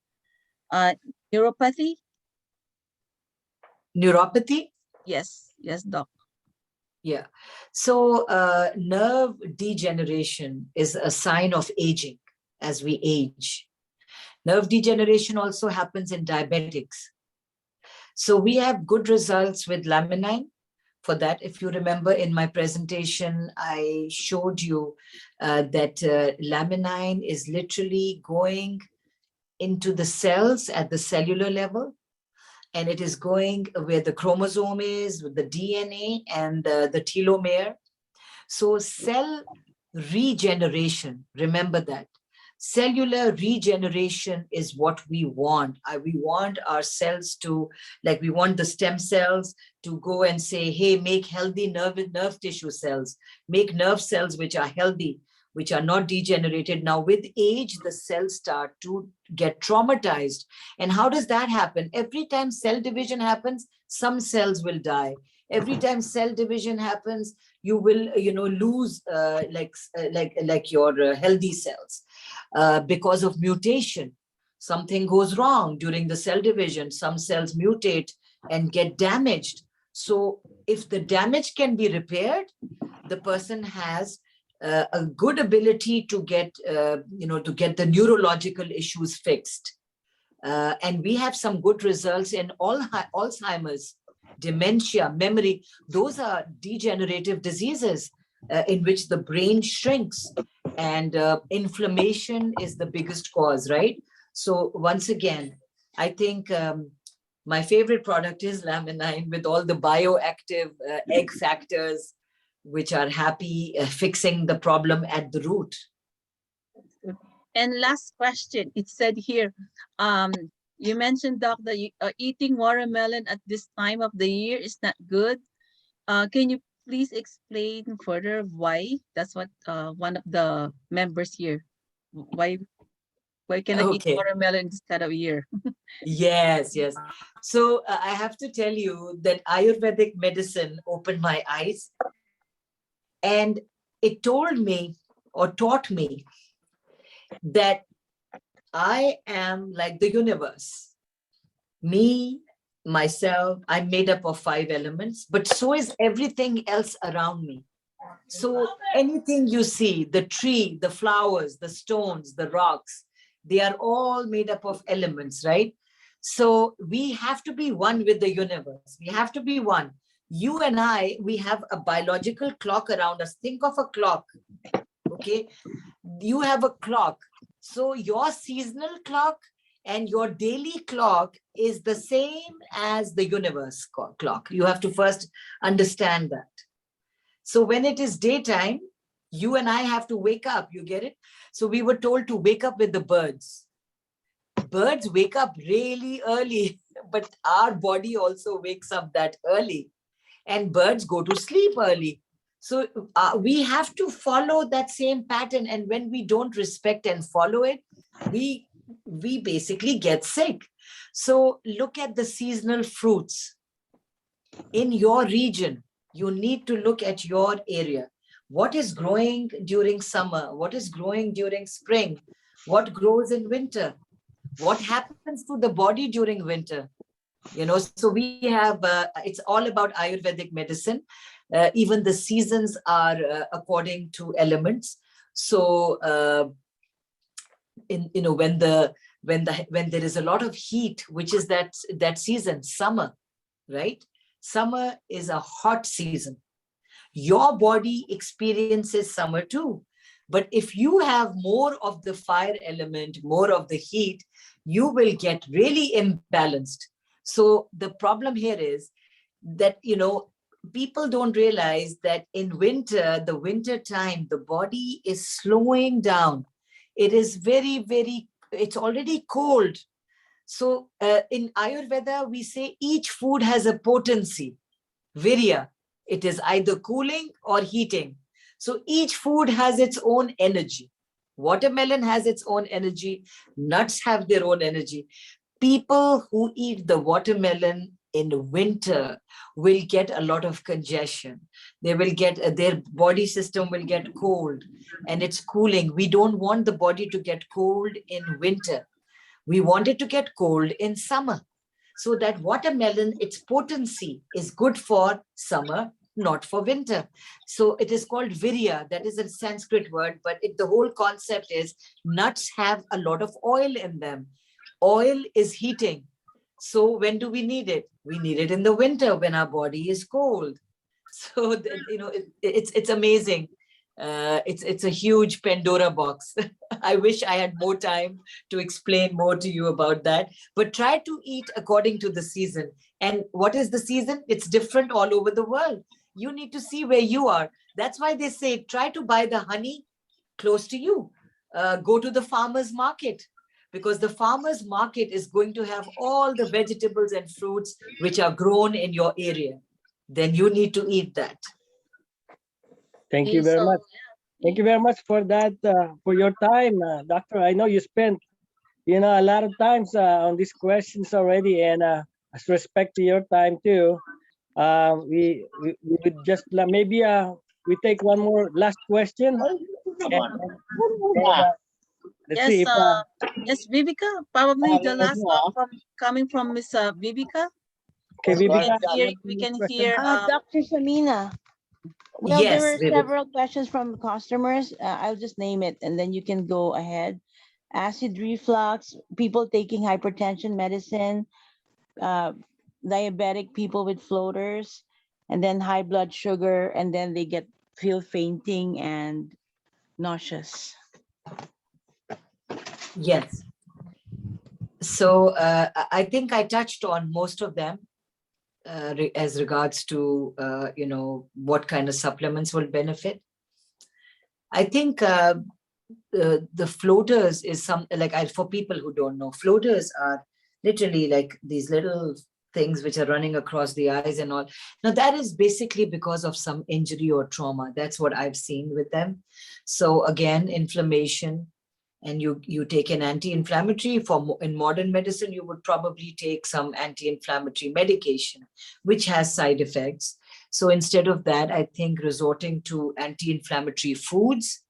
Neuropathy? Neuropathy? Yes, Doc. Yeah. So nerve degeneration is a sign of aging as we age. Nerve degeneration also happens in diabetics. So we have good results with Laminine. For that, if you remember in my presentation, I showed you that Laminine is literally going into the cells at the cellular level, and it is going where the chromosome is, with the DNA and the telomere. So cell regeneration, remember that. Cellular regeneration is what we want. We want our cells to, like we want the stem cells to go and say, hey, make healthy nerve tissue cells, make nerve cells which are healthy, which are not degenerated. Now with age, the cells start to get traumatized. And how does that happen? Every time cell division happens, some cells will die. Every time cell division happens, you will, lose like your healthy cells because of mutation. Something goes wrong during the cell division. Some cells mutate and get damaged. So if the damage can be repaired, the person has a good ability to get, the neurological issues fixed. And we have some good results in Alzheimer's, dementia, memory. Those are degenerative diseases in which the brain shrinks, and inflammation is the biggest cause, right? So once again, I think my favorite product is Laminine with all the bioactive egg factors, which are happy fixing the problem at the root. And last question, it said here, you mentioned, Doc, that eating watermelon at this time of the year is not good. Can you please explain further why? That's what one of the members here, why? Why cannot eat Okay. watermelon this kind of year? Yes, yes. So I have to tell you that Ayurvedic medicine opened my eyes, and it told me or taught me that I am like the universe. Me, myself, I'm made up of 5 elements, but so is everything else around me. So anything you see, the tree, the flowers, the stones, the rocks, they are all made up of elements, right? So we have to be one with the universe. We have to be one. You and I, we have a biological clock around us. Think of a clock, okay? You have a clock. So your seasonal clock and your daily clock is the same as the universe clock. You have to first understand that. So when it is daytime, you and I have to wake up, you get it? So we were told to wake up with the birds. Birds wake up really early, but our body also wakes up that early, and birds go to sleep early. So we have to follow that same pattern. And when we don't respect and follow it, we basically get sick. So look at the seasonal fruits in your region. You need to look at your area. What is growing during summer? What is growing during spring? What grows in winter? What happens to the body during winter? So we have, it's all about Ayurvedic medicine. Even the seasons are according to elements. So, when there is a lot of heat, which is that season, summer, right? Summer is a hot season. Your body experiences summer too. But if you have more of the fire element, more of the heat, you will get really imbalanced. So the problem here is that, people don't realize that in winter, the winter time, the body is slowing down. It is very, very, it's already cold. So in Ayurveda, we say each food has a potency, virya. It is either cooling or heating. So each food has its own energy. Watermelon has its own energy. Nuts have their own energy. People who eat the watermelon in winter will get a lot of congestion. They will get, their body system will get cold, and it's cooling. We don't want the body to get cold in winter. We want it to get cold in summer. So that watermelon, its potency is good for summer, not for winter. So it is called virya. That is a Sanskrit word, but the whole concept is nuts have a lot of oil in them. Oil is heating. So when do we need it? We need it in the winter when our body is cold. So, it's amazing. It's a huge Pandora box. I wish I had more time to explain more to you about that, but try to eat according to the season. And what is the season? It's different all over the world. You need to see where you are. That's why they say, try to buy the honey close to you. Go to the farmer's market, because the farmer's market is going to have all the vegetables and fruits which are grown in your area. Then you need to eat that. Thank you very much. Thank you very much for that, for your time, Doctor. I know you spent, a lot of times on these questions already, and as respect to your time too, we would just maybe we take one more last question. Let's see if yes, Viveka, probably the last one coming from Miss Viveka. okay, Viveka, We can hear Dr. Samina. Well, Yes, there were Vivek. several questions from customers. I'll just name it and then you can go ahead. Acid reflux, people taking hypertension medicine, diabetic people with floaters, and then high blood sugar, and then they feel fainting and nauseous. Yes. So I think I touched on most of them as regards to, what kind of supplements will benefit. I think the floaters is for people who don't know, floaters are literally like these little things which are running across the eyes and all. Now that is basically because of some injury or trauma. That's what I've seen with them. So again, inflammation, and you take an anti-inflammatory. In modern medicine, you would probably take some anti-inflammatory medication, which has side effects. So instead of that, I think resorting to anti-inflammatory foods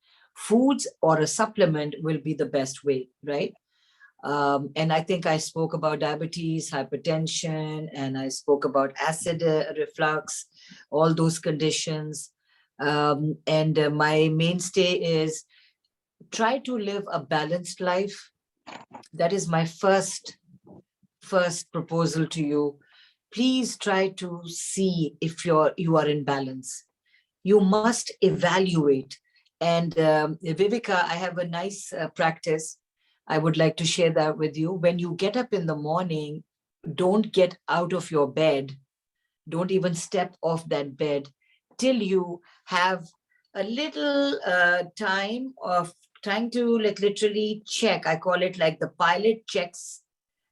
or a supplement will be the best way, right? And I think I spoke about diabetes, hypertension, and I spoke about acid reflux, all those conditions. And my mainstay is try to live a balanced life. That is my first proposal to you. Please try to see if you are in balance. You must evaluate. And Viveka, I have a nice practice. I would like to share that with you. When you get up in the morning, don't get out of your bed. Don't even step off that bed till you have a little time of trying to like literally check. I call it like the pilot checks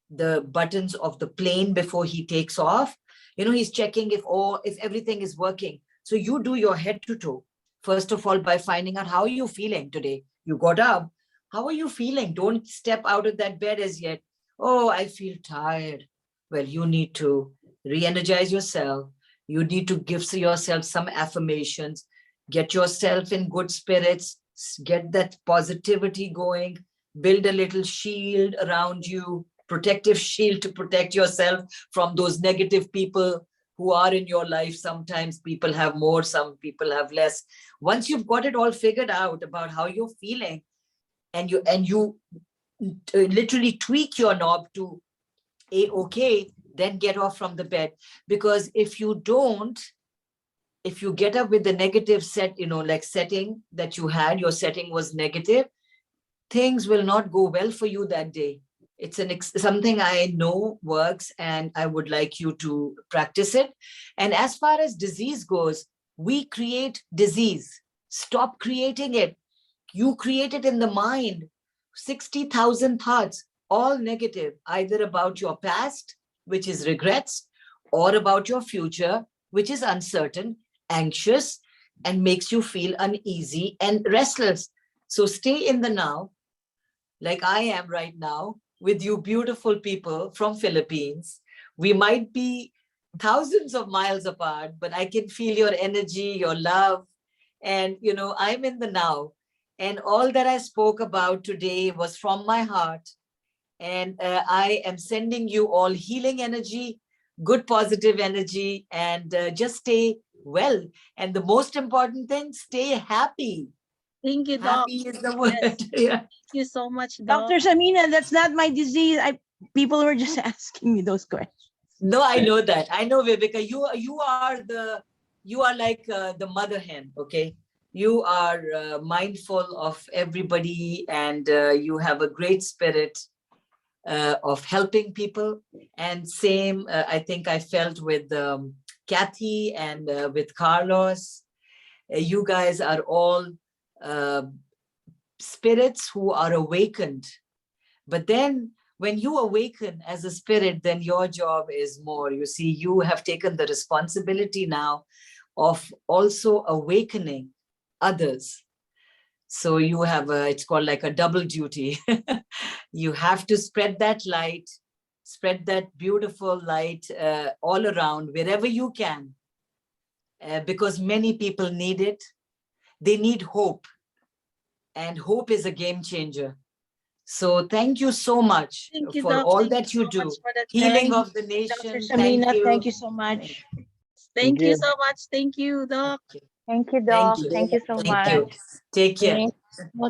the buttons of the plane before he takes off. He's checking if everything is working. So you do your head to toe, first of all, by finding out how are you feeling today. You got up. How are you feeling? Don't step out of that bed as yet. Oh, I feel tired. Well, you need to re-energize yourself. You need to give yourself some affirmations, get yourself in good spirits, get that positivity going, build a little shield around you, protective shield to protect yourself from those negative people who are in your life. Sometimes people have more, some people have less. Once you've got it all figured out about how you're feeling, and you literally tweak your knob to okay, then get off from the bed. Because if you get up with the negative setting that you had, your setting was negative, things will not go well for you that day. It's something I know works, and I would like you to practice it. And as far as disease goes, we create disease. Stop creating it. You create it in the mind. 60,000 thoughts, all negative, either about your past, which is regrets, or about your future, which is uncertain, anxious, and makes you feel uneasy and restless. So stay in the now, like I am right now, with you beautiful people from Philippines. We might be thousands of miles apart, but I can feel your energy, your love. And, I'm in the now. And all that I spoke about today was from my heart. And I am sending you all healing energy, good positive energy, and just stay well. And the most important thing, stay happy. Thank you, Doc. Happy is the word. Yes. Yeah. Thank you so much, Doc. Dr. Samina, that's not my disease. People were just asking me those questions. No, I know that. I know, Viveka. You are like the mother hen. Okay, you are mindful of everybody, and you have a great spirit of helping people. And same, I think I felt with Kathy and with Carlos. You guys are all spirits who are awakened. But then when you awaken as a spirit, then your job is more. You see, you have taken the responsibility now of also awakening others. So you have it's called like a double duty. You have to spread that light, spread that beautiful light all around wherever you can, because many people need it. They need hope, and hope is a game changer. So thank you so much Thank you, for Doc. all Thank that you you so do. much for the Healing time. of the nation. Dr. Thank Samina, you. thank you so much. Thank you you. so much. Thank you, Doc. Thank you, Thank Doc. you. Thank you so Thank much. you. Take care. Thank,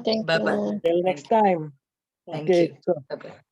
thank Bye-bye. you. Till next time. Thank Okay, you. so Bye-bye.